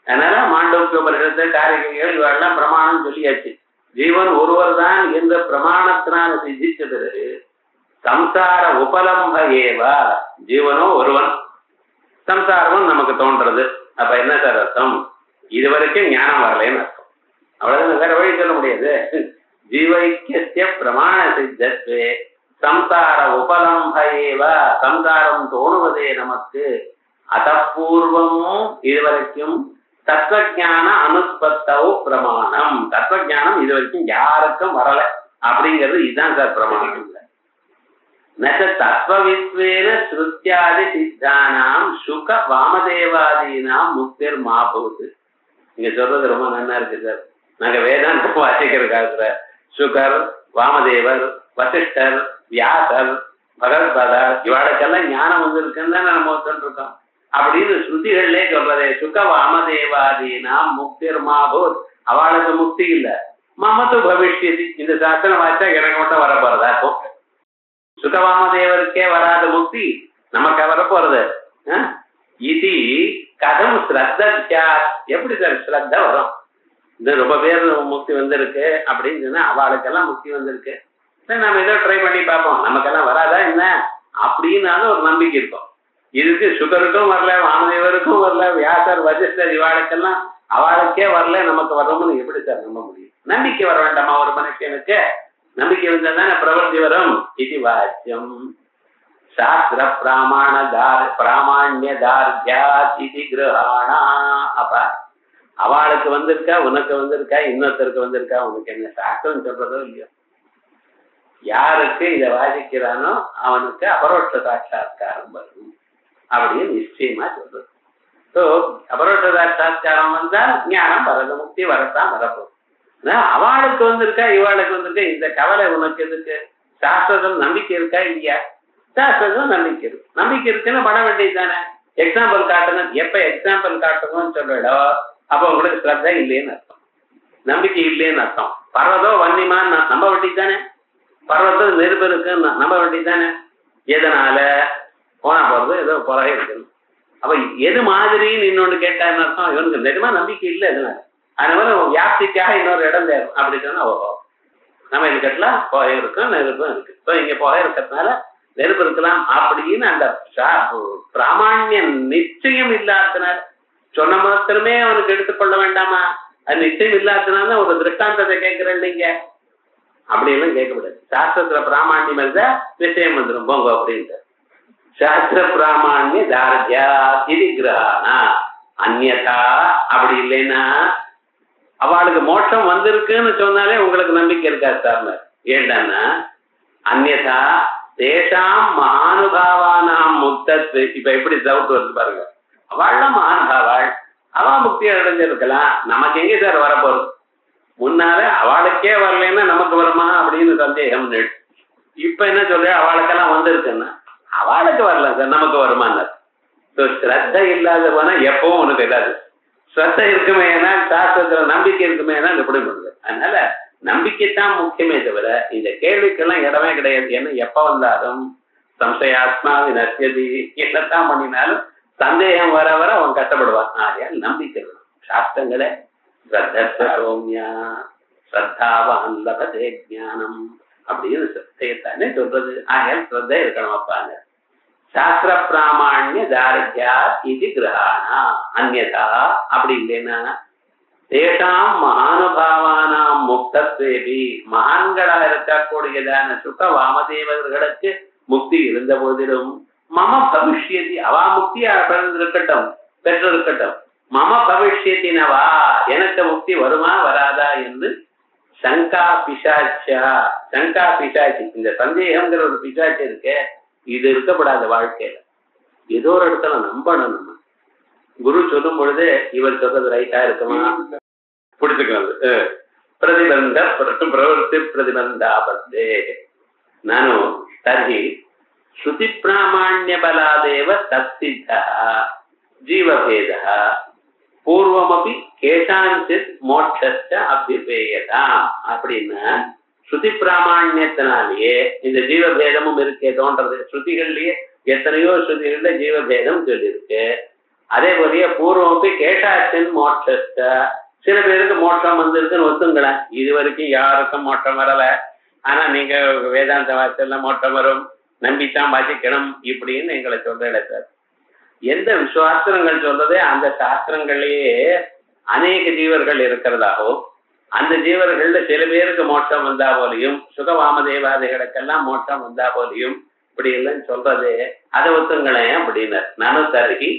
அதனால மாண்டோக்கிய உபனிஷத்து காரிகைகள் இவெல்லாம் பிரமாணம் சொல்லியாச்சு. ஜீவன் ஒருவர் தான் என்ற பிரமாணத்தினால் சித்திச்ச பிறகு சம்சார உபலம்ப ஏவா, ஜீவனோ ஒருவன், சம்சாரமும் நமக்கு தோன்றது. அப்ப என்ன சார் அர்த்தம்? இதுவரைக்கும் ஞானம் வரலன்னு அர்த்தம். அவ்வளவுதான், வேற வழி சொல்ல முடியாது. ஜீவைக்கிய பிரமாண சித்தத்வே சம்சார உபலம்ப ஏவா, சம்சாரம் தோணுவதே நமக்கு. அதப்பூர்வமும் இதுவரைக்கும் தத்துவஞான அனுஸ்பத்தவு பிரமாணம். தத்துவஞானம் இதுவரைக்கும் யாருக்கும் வரல அப்படிங்கிறது இதுதான் சார் பிரமாணம். நச்ச தத்துவவித்வேன ஸ்ருத்யாதி சித்தானாம் சுக வாமதேவாதீனாம் முக்திர் மாபூத். நீங்க சொல்றது ரொம்ப நல்லா இருக்கு சார். நாங்க வேதாந்தம் வாசிக்கிற காலத்துல சுகர், வாமதேவர், வசிஷ்டர், வியாசர், பகவத்பாதர் இவாளுக்கெல்லாம் ஞானம் வந்திருக்குன்னு தான் நம்ம இருக்கோம் அப்படின்னு ஸ்ருதிகள்லே சொல்றதே. சுக வாமதேவாதீனாம் முக்திர் மாபூத். அவளுக்கு முக்தி இல்ல, மமத்து பவிஷ்யதி. இந்த சாஸ்திரம் வாய்ச்சா எனக்கு மட்டும் வர போறதா இருக்கும். சுகவாமதேவருக்கே வராத முக்தி நமக்கு வர போறது. இது கதம் ஸ்ரத்தா. எப்படி சார் ஸ்ரத்த வரும்? இது ரொம்ப பேர் முக்தி வந்திருக்கு அப்படின்னு சொன்னா அவளுக்கெல்லாம் முக்தி வந்திருக்கு, நம்ம ஏதோ ட்ரை பண்ணி பார்ப்போம், நமக்கெல்லாம் வராதா என்ன அப்படின்னாலும் ஒரு நம்பிக்கை இருக்கும். இதுக்கு சுகருக்கும் வரல, வாமதேவருக்கும் வரல, வியாசர், வசிஷ்டர் இவாளுக்கெல்லாம் அவளுக்கே வரல, நமக்கு வரணும்னு எப்படி சார் நம்ப முடியும்? நம்பிக்கை வர வேண்டாமா ஒரு மனுஷனுக்கு? நம்பிக்கை வந்தா தானே பிரவர்த்தி வரும். இது வாச்சியம் சாஸ்திர பிராமாண்ய தார்த்தியாத் இது கிரஹாணா. அப்ப அவளுக்கு வந்திருக்கா, உனக்கு வந்திருக்கா, இன்னொருத்தருக்கு வந்திருக்கா, உனக்கு என்ன சாஸ்திரம் சொல்றதோ இல்லையோ. யாருக்கு இதை வாசிக்கிறானோ அவனுக்கு அபரோட்ச சாட்சாத்காரம் வரும் அப்படின்னு நிச்சயமா சொல்றது. ஸோ அபரோட்ச சாட்சாத்காரம் வந்தால் ஞானம் வரது, முக்தி வரத்தான் வரப்போம். அவளுக்கு வந்திருக்கா, இவாளுக்கு வந்திருக்கா, இந்த கவலை உனக்கு எதுக்கு? சாஸ்திரத்தில் நம்பிக்கை இருக்கா இல்லையா? சாஸ்திரத்தில் நம்பிக்கை இருக்கு. நம்பிக்கை இருக்குன்னு பட வேண்டியது தானே. எக்ஸாம்பிள் காட்டுங்க. எப்ப எக்ஸாம்பிள் காட்டுங்கன்னு சொல்லிடோ அப்ப உங்களுக்கு ஸ்ரத்த இல்லைன்னு அர்த்தம், நம்பிக்கை இல்லைன்னு அர்த்தம். பர்வதோ வன்னிமான்னு நம்ப வேண்டியது தானே. பர்வதம் நெருப்பு இருக்குன்னு நம்ப வேண்டியது தானே. எதனால? போனா போறது ஏதோ புறகை இருக்கணும். அப்ப எது மாதிரின்னு இன்னொன்னு கேட்டான்னு அர்த்தம், இவனுக்கு நிஜமா நம்பிக்கை இல்லை. எதனால? அதனால வியாப்திக்காக இன்னொரு இடம் தேரும் அப்படி சொன்னா ஓஹோ நம்ம இது கட்டலாம், புகை இருக்கும், நெருப்பும் இருக்கு. ஸோ இங்க புகை இருக்கிறதுனால நெருப்பு இருக்கலாம் அப்படின்னு அந்த பிராமாண்ய நிச்சயம் இல்லாதனால சொன்ன மாத்திரமே அவனுக்கு எடுத்துக்கொள்ள வேண்டாமா? அது நிச்சயம் இல்லாதனால ஒரு திருஷ்டாந்தத்தை கேட்கிறேன் நீங்க அப்படி எல்லாம் கேட்கக்கூடாது. சாஸ்திரத்துல பிராமாண்யம் இருந்தா நிச்சயம் வந்துடும் போங்க அப்படின்ட்டு. சாஸ்திர பிராமாண்ய தார்த்தியா இது கிரஹானா. அந்நியதா அப்படி இல்லைன்னா அவளுக்கு மோட்சம் வந்திருக்குன்னு சொன்னாலே உங்களுக்கு நம்பிக்கை இருக்காது சார். ஏண்டான்னா அந்நியதா தேசாம் மகானுபாவானாம் முக்தத்து. இப்ப எப்படி டவுட் வருது பாருங்க. அவள்லாம் மகானுபாவாள், அவ முக்தி அடைஞ்சிருக்கலாம், நமக்கு எங்கே சார் வரப்போறது? முன்னால அவளுக்கே வரலன்னா நமக்கு வருமா அப்படின்னு சந்தேகம். இப்ப என்ன சொல்ற? அவளுக்கெல்லாம் வந்திருக்குன்னா அவளுக்கு வரலாம் சார், நமக்கு வருமானார். ஸ்ரத்த இல்லாத போனா எப்பவும் உனக்கு இல்லாது. ஸ்ரத்த இருக்குமே ஏன்னா சாஸ்திரத்துல நம்பிக்கை இருக்குமே ஏன்னா எப்படி பண்ணுது. அதனால நம்பிக்கைத்தான் முக்கியமே தவிர இந்த கேள்விக்கெல்லாம் இடமே கிடையாது. ஏன்னா எப்ப வந்தாலும் சம்சயாத்மா வினஷ்யதி என்னத்தான் பண்ணினாலும் சந்தேகம் வர வர அவன் கஷ்டப்படுவான். ஆகையால் நம்பிக்கை சாஸ்திரங்களே சௌமியா ஸ்ரத்தாவான் லபதே ஞானம் அப்படின்னு சத்தையத்தானே சொல்றது. ஆகையால் ஸ்ரத்தை இருக்கணும் அப்பாங்க. சாஸ்திர பிராமணிய தாரித்யா இது கிரகானா அந்யதா அப்படி இல்லைன்னா தேஷாம் மகானுபாவானாம் முக்தத்வேபி மகான்களாக இருக்கக்கூடியதான சுக வாமதேவர்களுக்கு முக்தி இருந்த போதிலும் மம பவிஷ்யதி அவா முக்தியா பிறந்திருக்கட்டும் பெற்றிருக்கட்டும் மம பவிஷ்யத்தினவா எனக்கு முக்தி வருமா வராதா என்று சங்கா பிசாச்சா சங்கா பிசாச்சி இந்த சந்தேகம்ங்கிற ஒரு பிசாச்சி இருக்கு. இது இருக்கப்படாத வாழ்க்கையில ஏதோ ஒரு இடத்துல நம்பணும். நம்ம குரு சொல்லும் பொழுது இவர் சொல்றது ரைட்டா இருக்குமா பிடிச்சுக்கிறது. பிரதிபந்த பிரவருத்தி பிரதிபந்தாபத்தே நானு தர்ஹி ஸ்ருதி பிராமணிய பலாதேவ தத்சித்த ஜீவபேத பூர்வமபி கேசாஞ்சித் மோட்சஸ்ட அபிபேயதாம் அப்படின்னா ஸ்ருதி பிராமணியத்தினாலேயே இந்த ஜீவபேதமும் இருக்கே தோன்றது. ஸ்ருதிகள்லயே எத்தனையோ ஸ்ருதிகள்ல ஜீவபேதம் சொல்லியிருக்கு. அதே போலயே பூர்வமபி கேசாச்சின் மோட்சஸ்ட சில பேருக்கு மோட்சம் வந்திருக்குன்னு ஒத்துங்களேன். இது வரைக்கும் யாருக்கும் மோட்சம் வரல, ஆனா நீங்க வேதாந்த வாசல்ல மோட்சம் வரும் நம்பித்தான் வாசிக்கணும் இப்படின்னு எங்களை சொல்றேன் சார். எந்த சாஸ்திரங்கள் சொல்றதே அந்த சாஸ்திரங்களையே அநேக ஜீவர்கள் இருக்கிறதாகவும் அந்த ஜீவர்கள்ல சில பேருக்கு மோட்சம் வந்தா போலையும் சுகவாமதேவாதிகளுக்கெல்லாம் மோட்சம் வந்தா போலையும் இப்படி இல்லைன்னு சொல்றது அதை ஒத்துங்களேன் அப்படின்னு நானும் தருகி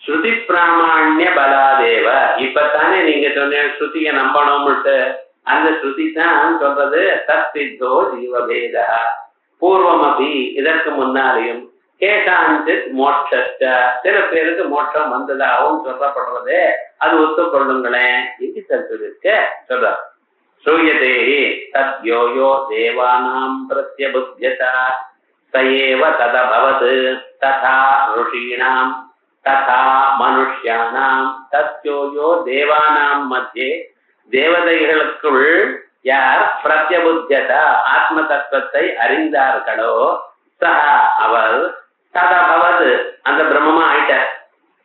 ஸ்ருதி பிராமணிய பலாதேவ இப்பத்தானே நீங்க சொன்ன ஸ்ருதிய நம்பணும்ட்டு அந்த ஸ்ருதி தான் சொல்றது தத்வித்தோ ஜீவபேத பூர்வமபி இதற்கு முன்னாலேயும் கேசாஞ்சித் மோட்சஸ்ட சில பேருக்கு மோட்சம் வந்ததாகவும் சொல்லப்படுறது அது ஒத்துக்கொள்ளுங்களேன் இது சொல்லிருக்க சொல்ற சூயதே தத் யோயோ தேவானாம் பிரத்யபுத்யதா சயேவ ததபவது ததா ருஷீணாம் ததா மனுஷ்யானாம் தத்யோயோ தேவானாம் மத்தியே தேவதைகளுக்குள் யார் பிரத்யபுத்தியதா ஆத்ம தத்துவத்தை அறிந்தார்களோ சஹா அவர் ததபவது அந்த பிரம்மமா ஆயிட்டார்.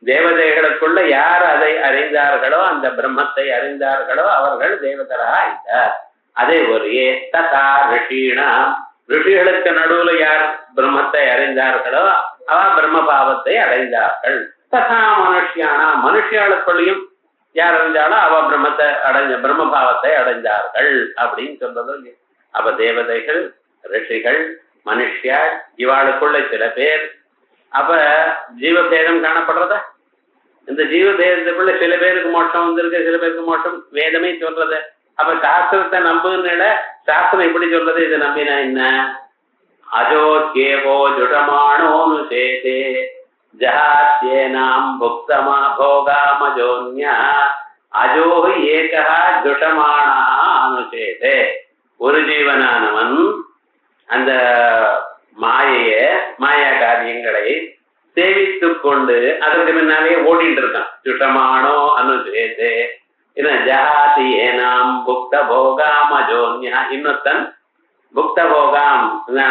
தேவதைகளுக்குள்ள யார் அதை அறிந்தார்களோ அந்த பிரம்மத்தை அறிந்தார்களோ அவர்கள் தேவதரா ஆயிட்டார். அதே ஒரே ததா ரிஷீணாம் ரிஷிகளுக்கு நடுவுல யார் பிரம்மத்தை அறிந்தார்களோ அவ பிரம்ம பாவத்தை அடைந்தார்கள். ததா மனுஷியானா மனுஷியாளுக்குள்ளையும் யார் அறிஞ்சாலும் அவ பிரம்மத்தை அடைஞ்ச பிரம்ம பாவத்தை அடைந்தார்கள் அப்படின்னு சொல்றது. அவ தேவதைகள் ரிஷிகள் மனுஷியா இவாளுக்குள்ள சில பேர் அப்ப ஜீவபேதம் காணப்படுறதா? இந்த ஜீவபேதத்துக்குள்ள சில பேருக்கு மோட்சம் வந்திருக்கு சில பேருக்கு மோட்சம் வேதமே சொல்றது. அப்ப சாஸ்திரத்தை நம்புன்னு சாஸ்திரம் எப்படி சொல்றது? இதை நம்பினா என்ன? அஜோ கேவோ ஜுடமானோனு சேதே ஜஹாத்யேனாம் புக்தமா போகாமஜோன்யா அஜோ ஏகா ஜுடமானா அனுசேதே. ஒரு ஜீவனானவன் அந்த மாயா காரியங்களை சேவித்து கொண்டு அதற்கு முன்னாலே ஓடிட்டு இருக்கான். ஜுடமானோ அனுசேதே ஜஹாதி ஏனாம் புக்த போகாம் அஜோன்யா இன்னொத்தன் புக்த போகாம்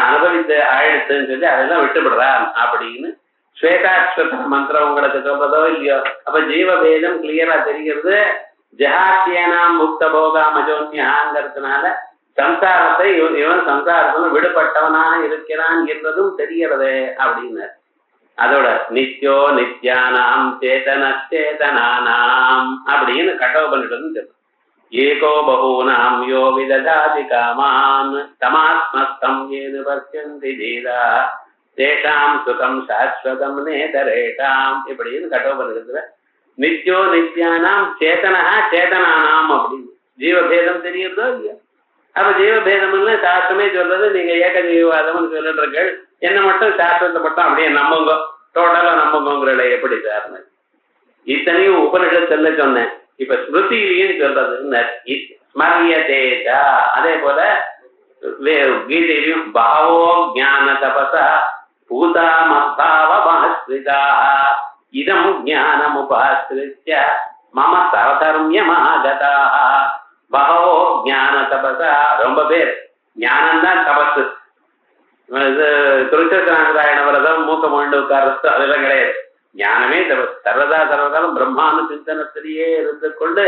அனுபவித்து ஆயிடுத்துன்னு சொல்லி அதெல்லாம் விட்டுவிடுறான் அப்படின்னு ஸ்வேதாஸ்வத மந்திரம் உங்களுக்கு சொல்றதோ இல்லையோ. அப்ப ஜீவபேதம் கிளியரா தெரிகிறது. ஜஹாத்தியனாம் புக்த போகாம் அஜோன்யாங்கிறதுனால சம்சாரத்தை இவன் சம்சாரத்துல விடுபட்டவனாக இருக்கிறான் என்பதும் தெரிகிறது அப்படின்னு. அதோட நித்யோ நித்யானாம் சேதனச்சேதனானாம் அப்படின்னு கடவுபனிடம் ஏகோ பகூனாம் யோ விததாதி காமான் தமாத்மஸ்தம் ஏது பர்யந்தி தீரா தேஷாம் சுகம் சாஸ்வதம் நேதரேஷாம் இப்படின்னு கடவுபனிடத்துல நித்யோ நித்யானாம் சேதனா சேதனானாம் அப்படின்னு ஜீவபேதம் தெரியுறதோ இல்லையா? அப்ப ஜீவபேதம் சாஸ்திரமே சொல்றது. நீங்க ஏக ஜீவவாதம்னு சொல்லிடுறீர்கள், என்ன மட்டும் சாஸ்திரத்தை மட்டும் அப்படியே நம்புங்க, டோட்டலா நம்புங்கிற எப்படி சார்னு இத்தனையும் உபனிஷத்துல சொன்னேன். இப்ப ஸ்மிருதியிலையும் சொல்றது ஸ்மரியதேஜா. அதே போல கீதையிலையும் பாவோ ஞான தபசா பூதா மத்பாவ மஹஸ்ரிதா இதம் ஞானம் உபாஸ்ரித்ய மம சரதர்மியமாகதா. பகவோ ஞான தபசா ரொம்ப பேர் ஞானம்தான் தபசு. திருச்சந்திராயண விரதம் மூக்க மொண்டு உட்கார்றது அதெல்லாம் கிடையாது. ஞானமே தபசு. சர்வதா சர்வகாலம் பிரம்மானு சிந்தனத்திலேயே இருந்து கொண்டு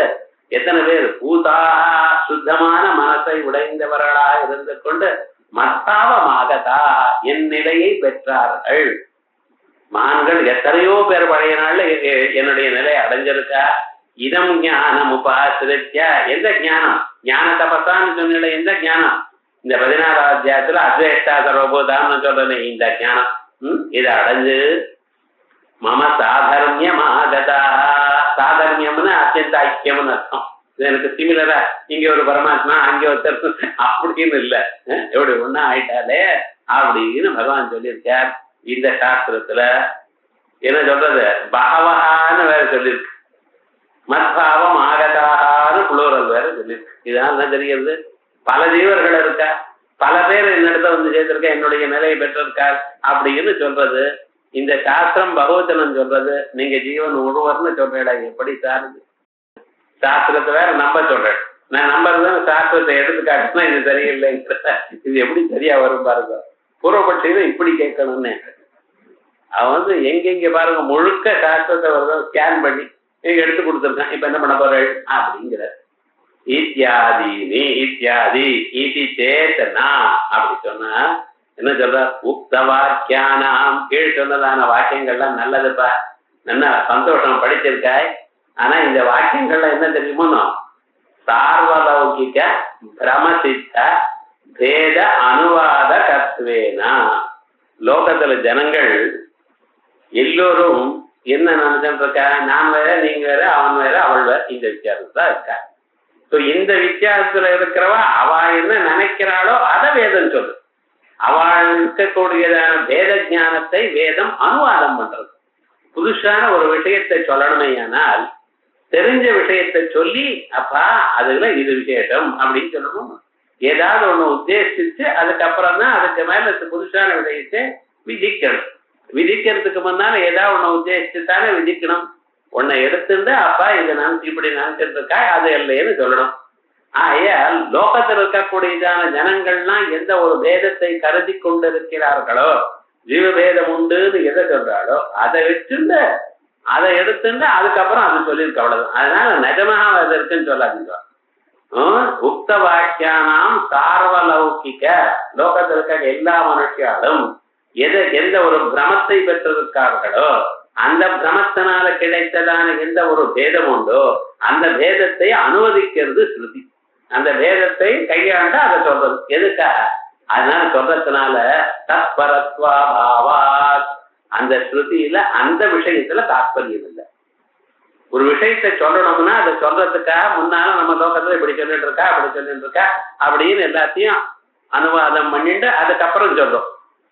எத்தனை பேர் பூதாக சுத்தமான மனசை உடைந்தவர்களா இருந்து கொண்டு மத்தாவமாகதா என் நிலையை பெற்றார்கள். மான்கள் எத்தனையோ பேர் பழைய நாள்ல என்னுடைய நிலை அடைஞ்சிருக்கா. இதம் ஞானம் உபாசிரித்யா, எந்த ஞானம்? ஞான தபசான்னு சொன்ன எந்த ஞானம்? இந்த 16வது அத்தியாயத்துல அத்வேஷ்டா சர்வபூதான்னு சொல்றேன். இந்த ஞானம் இதை அடைஞ்சு மம சாதர்மியமாகதா. சாதர்மியம்னு அத்தியந்த ஐக்கியம்னு அர்த்தம். இது எனக்கு சிமிலரா இங்க ஒரு பரமாத்மா அங்க ஒருத்தர் அப்படின்னு இல்லை, எப்படி ஒன்னா ஆயிட்டாலே அப்படின்னு பகவான் சொல்லியிருக்கார். இந்த சாஸ்திரத்துல என்ன சொல்றது, பகவஹான்னு வேற சொல்லியிருக்கு, மத்பாவம் ஆகதாகான்னு புளூரல் வேற சொல்லியிருக்கு. இதனால என்ன தெரிகிறது, பல ஜீவர்கள் இருக்கா, பல பேர் என்னிடத்த வந்து சேர்த்திருக்க, என்னுடைய நிலையை பெற்றிருக்கார் அப்படின்னு சொல்றது. இந்த சாஸ்திரம் பகவச்சனம் சொல்றது. நீங்க ஜீவன் ஒருவர்னு சொல்றேடா, எப்படி சாருது? சாஸ்திரத்தை வேற நம்ப சொல்றேன். நான் நம்புறது சாஸ்திரத்தை எடுத்து காட்டுனா இது சரியில்லைங்கிற, இது எப்படி சரியா வரும் பாருங்க. பூர்வபட்சியில இப்படி கேட்கணும்னு அவன் எங்கெங்க பாருங்க முழுக்க சாஸ்திரத்தை வருதோ ஸ்கேன் பண்ணி எடுத்து கொடுத்துருக்கான். இப்ப என்ன பண்ண போறேன் அப்படிங்கிற இத்தியாதி இத்தியாதி இதி சேத்தனா அப்படி சொன்னா என்ன சொல்ற, உக்த வாக்கியானாம் கீழ் சொன்னதான வாக்கியங்கள்லாம் நல்லதுப்பா, நல்லா சந்தோஷம் படிச்சிருக்காய். ஆனா இந்த வாக்கியங்கள்ல என்ன தெரியுமோ, சார்வலௌகிக பிரமசித்த பேத அனுவாத கத்வேனா. லோகத்துல ஜனங்கள் எல்லோரும் என்ன நினைச்சுட்டு இருக்கா, நான் வேற நீங்க வேற அவன் வேற அவள் வேற, இந்த வித்தியாசம் இருக்கா. இந்த வித்தியாசத்துல இருக்கிறவ அவ என்ன நினைக்கிறாளோ அதை வேதம் சொல்லு. அவள் இருக்கக்கூடியதான வேத ஞானத்தை வேதம் அனுவாதம் பண்றது. புதுசான ஒரு விஷயத்தை சொல்லணுமையானால் தெரிஞ்ச விஷயத்தை சொல்லி அப்பா அதுல இது விசேஷம் அப்படின்னு சொல்லணும். ஏதாவது ஒண்ணு உத்தேசிச்சு அதுக்கப்புறம் தான் அதுக்கு மேல புதுசான விஷயத்தை விதிக்கணும். விதிக்கிறதுக்கு முன்னால ஏதாவது ஒண்ணு உத்தேசிச்சு தானே விதிக்கணும். உன்னை எடுத்துட்டு அப்பா இதை நினைச்சு இப்படி நினைச்சிட்டு இருக்கா அது இல்லைன்னு சொல்லணும். ஆகையால் லோகத்தில் இருக்கக்கூடியதான ஜனங்கள்லாம் எந்த ஒரு பேதத்தை கருதி கொண்டிருக்கிறார்களோ, ஜீவபேதம் உண்டுன்னு எதை சொல்றாளோ அதை வச்சுட்டு அதை எடுத்துட்டு அதுக்கப்புறம் அது சொல்லியிருக்க அவ்வளவுதான். அதனால நிஜமாக அது இருக்குன்னு சொல்லாதீங்க. உக்த வாக்கியானாம் சார்வலௌகிக, லோகத்தில் இருக்க எல்லா மனுஷியாலும் எந்த ஒரு பிரமத்தை பெற்றிருக்கார்களோ அந்த பிரமத்தினால கிடைத்ததான எந்த ஒரு பேதம் உண்டோ அந்த பேதத்தை அனுமதிக்கிறது ஸ்ருதி. அந்த பேதத்தை கையாண்ட அதை சொல்றது எதுக்கா, அதனால சொல்றதுனால தத்பரத்வாபாவா, அந்த ஸ்ருதியில அந்த விஷயத்துல தாற்பயம் இல்லை. ஒரு விஷயத்தை சொல்லணும்னா அதை சொல்றதுக்காக முன்னால நம்ம லோகத்துல இப்படி சொல்லிட்டு இருக்கா அப்படி சொல்லிட்டு இருக்கா அப்படின்னு எல்லாத்தையும் அனுவாதம் பண்ணிட்டு அதுக்கப்புறம் சொல்றோம்.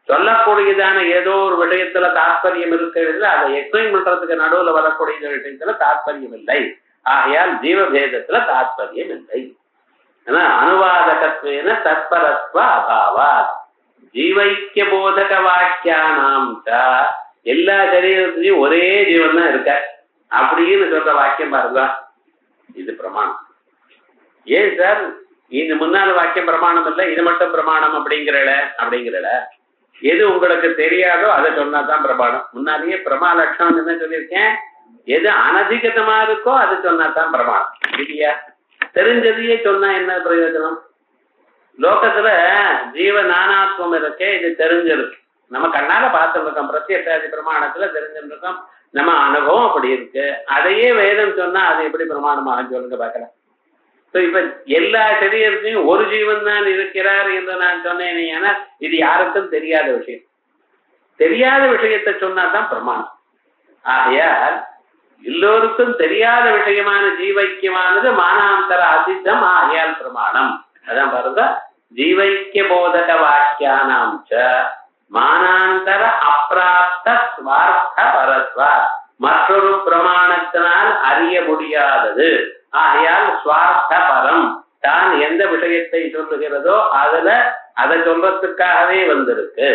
சொல்லக்கூடியதான ஏதோ ஒரு விஷயத்துல தாற்பயம் இருக்கிறது, அதை எக்ஸ்பிளைன் பண்றதுக்கு நடுவுல வரக்கூடிய விஷயத்துல தாற்பயம் இல்லை. ஆகையால் ஜீவபேதத்துல தாற்பயம் இல்லை. ஆனா அனுவாதகத்வேன தத்பரத்வ அபாவா ஜீவைக்கிய போதக வாக்கியானாம் எல்லா சரீரத்திலையும் ஒரே ஜீவன் தான் இருக்க அப்படின்னு சொல்ற வாக்கியம் பாருங்க, இது பிரமாணம். ஏன் சார் இது முன்னால வாக்கியம் பிரமாணம் இல்லை, இது மட்டும் பிரமாணம் அப்படிங்கிறல எது உங்களுக்கு தெரியாதோ அதை சொன்னாதான் பிரமாணம். முன்னாலேயே பிரமா லட்சணம் என்ன சொல்லியிருக்கேன், எது அனதிகதமா இருக்கோ அது சொன்னாதான் பிரமாணம் இல்லையா? தெரிஞ்சதையே சொன்னா என்ன பிரயோஜனம்? லோகத்துல ஜீவ நானாத்வம் இருக்கே, இது தெரிஞ்சிருக்கு, நம்ம கண்ணால பார்த்துருக்கோம், பிரத்யக்ஷாதி பிரமாணத்துல தெரிஞ்சிருக்கோம், நம்ம அனுபவம் அப்படி இருக்கு. அதையே வேதம் சொன்னா அது எப்படி பிரமாணமாக சொல்லுங்க பார்க்கலாம். இப்ப எல்லா சரீரத்தையும் ஒரு ஜீவன் தான் இருக்கிறார் என்று நான் சொன்னேன். ஏன்னா இது யாருக்கும் தெரியாத விஷயம், தெரியாத விஷயத்தை சொன்னாதான் பிரமாணம். ஆகையால் எல்லோருக்கும் தெரியாத விஷயமான ஜீவைக்கியமானது மானாந்தர அசித்தம், ஆகையால் பிரமாணம். அதான் பாருங்க, ஜீவைக்கிய போதக வாக்கியானாம் மானாந்தர அப்பிராப்த ஸ்வார்த்த பரஸ்வா, மற்றொரு பிரமாணத்தினால் அறிய முடியாதது. ஆகையால் ஸ்வார்த்த பரம், தான் எந்த விஷயத்தை சொல்லுகிறதோ அதை சொல்றதுக்காகவே வந்திருக்கு.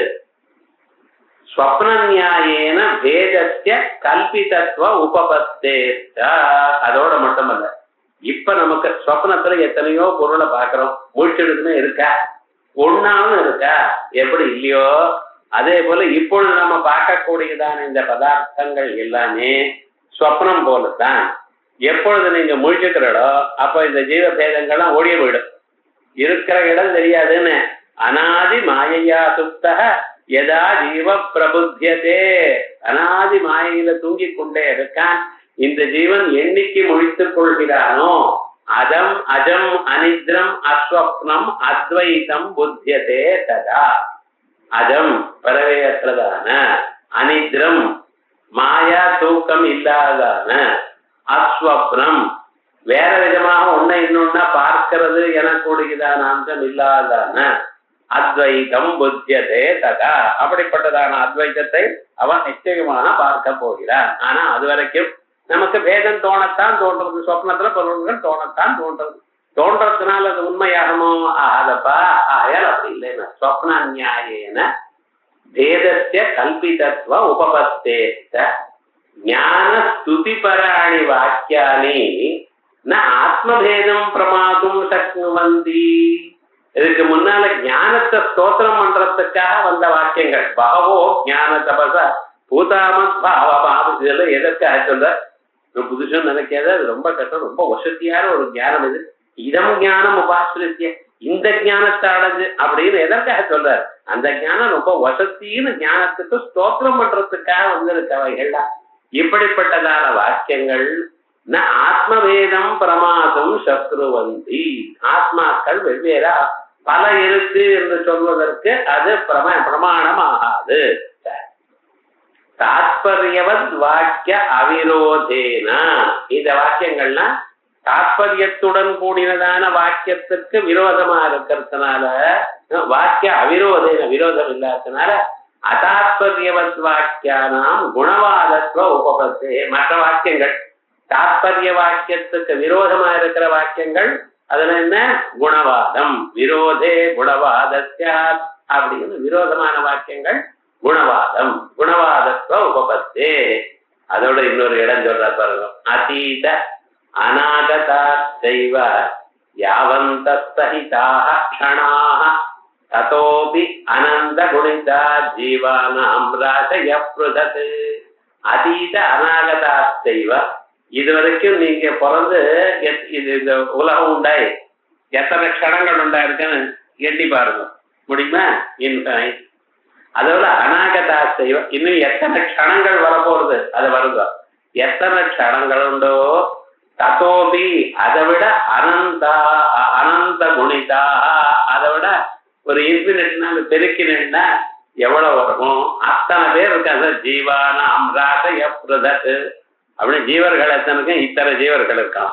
ஸ்வப்ன நியாயேன வேதஸ்ய கல்பிதத்துவ உபபத்தேஷ்ட. அதோட மட்டுமல்ல, இப்ப நமக்கு ஸ்வப்னத்துல எத்தனையோ பொருளை பார்க்கிறோம், மூழ்கிடுதுன்னு இருக்கா, ஒன்னாவும் இருக்கா, எப்படி இல்லையோ அதே போல இப்பொழுது நம்ம பார்க்கக்கூடியதான இந்த பதார்த்தங்கள் எல்லாமே ஸ்வப்னம் போலத்தான். எப்பொழுது நீங்க முழிச்சுக்கிறோ அப்ப இந்த ஜீவ பேதங்கள்லாம் ஓடிய போயிடும். இருக்கிற இடம் தெரியாதுன்னு. அனாதி மாயையா சுப்தக எதா ஜீவ பிரபுத்தியதே. அனாதி மாயையில தூங்கிக் கொண்டே இருக்கான். இந்த ஜீவன் என்னைக்கு முழித்துக் கொள்கிறானோ அதம் அஜம் அனித்ரம் அஸ்வப்னம் அத்வைதம் புத்தியதே ததா. அஜம் பரவையற்றதான, அனித்ரம் மாயா தூக்கம் இல்லாதான, அஸ்வப்னம் வேற விதமாக ஒன்ன இன்னொன்னா பார்க்கிறது எனக்கூடியதான அம்சம் இல்லாதான, அத்வைதம் புத்தியதே ததா. அப்படிப்பட்டதான அத்வைதத்தை அவன் நிச்சயமாக பார்க்க போகிறான். ஆனா அது வரைக்கும் நமக்கு பேதம் தோணத்தான் தோன்றது. சொப்னத்துல பொருள்கள் தோணத்தான் தோன்றது. தோன்றதுனால அது உண்மையாகமோ ஆகாதப்பா. ஆயால் அப்படி இல்லைன்னா சொப்ன நியாயேன பேதஸ்ய கல்பிதத்துவ உபபத்தேத்த ஞான ஸ்துதி பராணி வாக்கியானி ந ஆத்மபேதம் பிரமாதும் சக்னுவந்தி. இதுக்கு முன்னால ஞானத்தை ஸ்தோத்திரம் பண்றதுக்காக வந்த வாக்கியங்கள். பகவோ ஞான தபச பூதாமத் பாவபாபு. இதெல்லாம் எதற்காக சொல்ற? புதுசுன்னு நினைக்காத, அது ரொம்ப கஷ்டம், ரொம்ப வசதியான ஒரு ஞானம் இது. இதம் ஞானம் உபாசிரிய, இந்த ஞானத்தை அடைஞ்சு அப்படின்னு எதற்காக சொல்றாரு? அந்த ஞானம் ரொம்ப வசத்தின்னு ஞானத்துக்கு ஸ்தோத்திரம் பண்றதுக்காக வந்திருக்கவைகள்லாம். இப்படிப்பட்டதான வாக்கியங்கள் ந ஆத்மவேதம் பிரமாதம் சத்ருவந்தி. ஆத்மாக்கள் வெவ்வேறா பல இருக்கு என்று சொல்வதற்கு அது பிரமாணமாகாது. தாத்பரியவத் வாக்கிய அவிரோதேன. இந்த வாக்கியங்கள்னா தாத்பரியத்துடன் கூடினதான வாக்கியத்துக்கு விரோதமா இருக்கிறதுனால, வாக்கிய அவிரோதேன விரோதம் இல்லாததுனால அதாத்பரியவத் வாக்கியானாம் குணவாதத்துவ உபபத்தே. மற்ற வாக்கியங்கள் தாத்பரிய வாக்கியத்துக்கு விரோதமா இருக்கிற வாக்கியங்கள் அதுல என்ன? குணவாதம். விரோதே குணவாதஸ்யா அப்படின்னு விரோதமான வாக்கியங்கள் குணவாதம். குணவாதத்துவ உபபத்தே. அதோட இன்னொரு இடம் சொல்ற பாருங்க. அதீத அநாகதா செய்வ யாவந்தஸ்தஹிதாக க்ஷணாஹ ததோபி அனந்த குணிதா ஜீவானாம் ராசய ப்ருதத். அதீத அநாகதா செய்வ. இதுவரைக்கும் நீங்க பிறந்து இந்த உலகம் உண்டாய் எத்தனை க்ஷணங்கள் உண்டாயிருக்குன்னு எண்ணி பாருங்க. முடியுமா? இன்ஃபைனைட். அதோட அநாகதா செய்வம், இன்னும் எத்தனை க்ஷணங்கள் வரப்போறது அது வருங்க. எத்தனை க்ஷணங்கள் உண்டோ ததோபி அதை விட அனந்த குணிதா, அதை விட ஒரு இன்ஃபினிட்னா பெருக்கினா எவ்வளவு வருமோ அத்தனை பேர் இருக்காங்க. ஜீவான அம்ராச எப்ரதத் அப்படின்னு ஜீவர்கள் எத்தனைக்கும் இத்தனை ஜீவர்கள் இருக்கான்.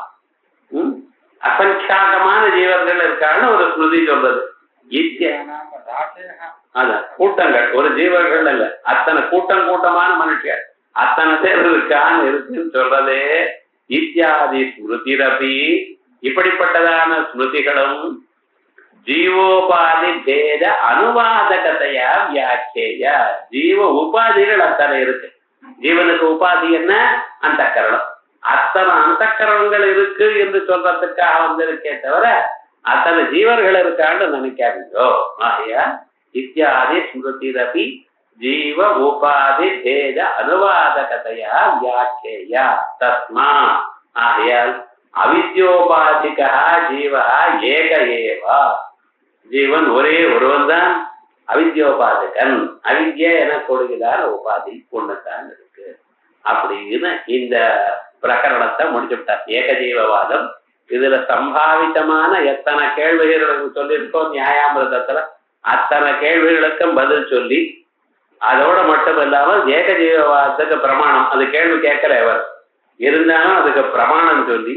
அசங்காகமான ஜீவர்கள் இருக்கான்னு ஒரு ஸ்மிருதி சொல்றது. அதான் கூட்டங்கள், ஒரு ஜீவர்கள் அல்ல, அத்தனை கூட்டமான மனுஷர் அத்தனை பேர் இருக்கான்னு இருக்குன்னு சொல்றதே. இத்தியாதி ஸ்மிருதிரபி. இப்படிப்பட்டதான ஸ்மிருதிகளும் ஜீவோபாதி பேத அனுவாதகத்தையா வியாக்கிய. ஜீவ உபாதிகள் அத்தனை இருக்கு. ஜீவனுக்கு உபாதி என்ன? அந்த கரணம். அத்தனை அந்த கரணங்கள் இருக்கு என்று சொல்றதுக்காக வந்திருக்கே தவிர அத்தனை ஜீவர்கள் இருக்கான்னு நினைக்காதீங்கோ. ஆகையா இத்தியாதி ஸ்மிருதிரபி ஜீவ உபாதி பேத அனுவாதகதையா வியாக்கியா. தஸ்மா ஆகையால் அவித்யோபாதிகா ஜீவா ஏக ஏவா. ஜீவன் ஒரே ஒருவன் தான் அவித்யோபாதிகன். அவித்ய என கொடுகிறார் உபாதி ஒண்ணுதான் இருக்கு அப்படின்னு இந்த பிரகரணத்தை முடிச்சுட்டார். ஏகஜீவவாதம். இதுல சம்பாவிதமான எத்தனை கேள்விகள் சொல்லியிருக்கோம் நியாயாமிரதத்துல, அத்தனை கேள்விகளுக்கும் பதில் சொல்லி அதோட மட்டும் இல்லாமல் ஏகஜீவவாதத்துக்கு பிரமாணம், அது கேள்வி கேட்கல அவர் இருந்தாலும் அதுக்கு பிரமாணம் சொல்லி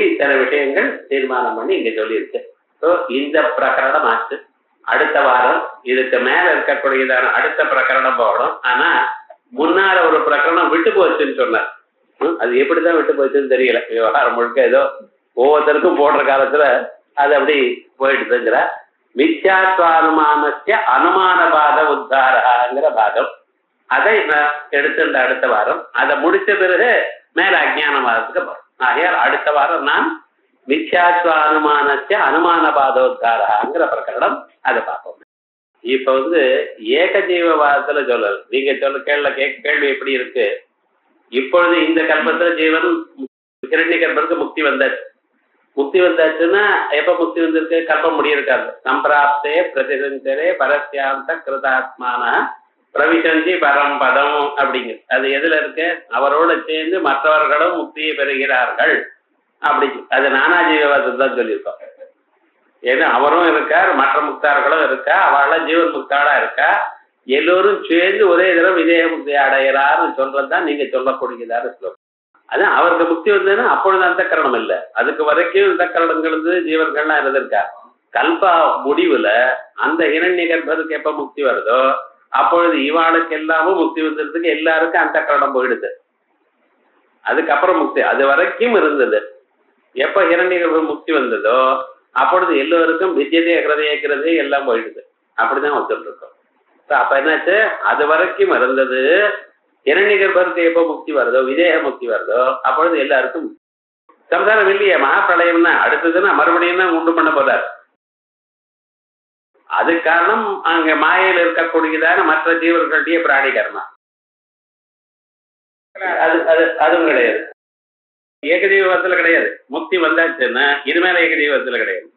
இத்தனை விஷயங்கள் தீர்மானம் பண்ணி இங்க சொல்லியிருக்கு. ஸோ இந்த பிரகரணம் ஆச்சு. அடுத்த வாரம் இதுக்கு மேல இருக்கக்கூடியதான அடுத்த பிரகரணம் போகணும். ஆனா முன்னால ஒரு பிரகரணம் விட்டு போச்சுன்னு சொன்னார். அது எப்படிதான் விட்டு போச்சுன்னு தெரியல. விவகாரம் முழுக்க ஏதோ ஒவ்வொருத்தருக்கும் போடுற காலத்துல அது அப்படி போயிடுதுங்கிற மித்யாத்வானுமானஸ்ய அனுமானபாத உத்தாரங்கிற பாகம். அதை நான் எடுத்துட்ட அடுத்த வாரம். அதை முடிச்ச பிறகு மேல அஜ்ஞானவாதத்துக்கு போறோம். ஆகையால் அடுத்த வாரம் நான் மித்யாத்வானுமானஸ்ய அனுமானபாதோத்தாரங்கிற பிரகரணம் அதை பார்ப்போம். இப்ப ஏகஜீவவாதத்துல சொல்லல. நீங்க சொல்ல கேள்வி எப்படி இருக்கு? இப்பொழுது இந்த கல்பத்துல ஜீவன் ஹிரண்யகர்ப்பருக்கு முக்தி வந்தாச்சு. முக்தி வந்தாச்சுன்னா எப்ப முக்தி வந்திருக்கு? கல்பம் முடியிருக்காது. சம்பிராப்தே பிரதிசஞ்சரே பரஸ்யாந்த கிருதாத்மான பிரவிசந்தி பரம்பதம் அப்படிங்க. அது எதுல இருக்கு? அவரோட சேர்ந்து மற்றவர்களும் முக்தியை பெறுகிறார்கள் அப்படிங்க. அது நானாஜீவவாதம் தான் சொல்லியிருக்கோம். ஏன்னா அவரும் இருக்கார், மற்ற முக்தார்களும் இருக்கா, அவளாம் ஜீவன் முக்தாளா இருக்கா, எல்லோரும் சேர்ந்து ஒரே தடவை விதேக முக்தி அடைகிறாருன்னு சொல்றதுதான் நீங்க சொல்லக்கூடியதாரு சொல்லுவோம். அதான் அவருக்கு முக்தி வந்ததுன்னா அப்பொழுது அந்த கரணம் இல்லை. அதுக்கு வரைக்கும் இந்த கரணங்கள் ஜீவர்கள்லாம் இருந்திருக்கா. கல்பா முடிவுல அந்த ஹிரண்யகர்ப்பருக்கு எப்ப முக்தி வருதோ அப்பொழுது இவாளுக்கு எல்லாமும் முக்தி வந்ததுக்கு எல்லாருக்கும் அந்த கரணம் போயிடுது. அதுக்கப்புறம் முக்தி அது வரைக்கும் இருந்தது. எப்ப ஹிரண்யகர்ப்பர் முக்தி வந்ததோ அப்பொழுது எல்லோருக்கும் வித்யதே ஹிருதயக்கிறது எல்லாம் போயிடுது. அப்படிதான் வச்சுட்டு இருக்கோம். அப்ப என்னாச்சு? அது வரைக்கும் இருந்தது. ஹிரண்யகர்ப்பருக்கு எப்ப முக்தி வருதோ, விதேக முக்தி வருதோ அப்பொழுது எல்லாருக்கும் சம்சாரம் இல்லையே. மகாபிரளயம்னா அடுத்ததுன்னா மறுபடியும் தான் உண்டு பண்ண போறார். அது காரணம் அங்க மாயையில் இருக்கக்கூடியதான மற்ற ஜீவர்களுடைய பிராணி கர்மா. அதுவும் கிடையாது. ஏகஜீவத்துல கிடையாது. முக்தி வந்தாச்சுன்னா இனிமேல ஏகஜீவத்துல கிடையாது.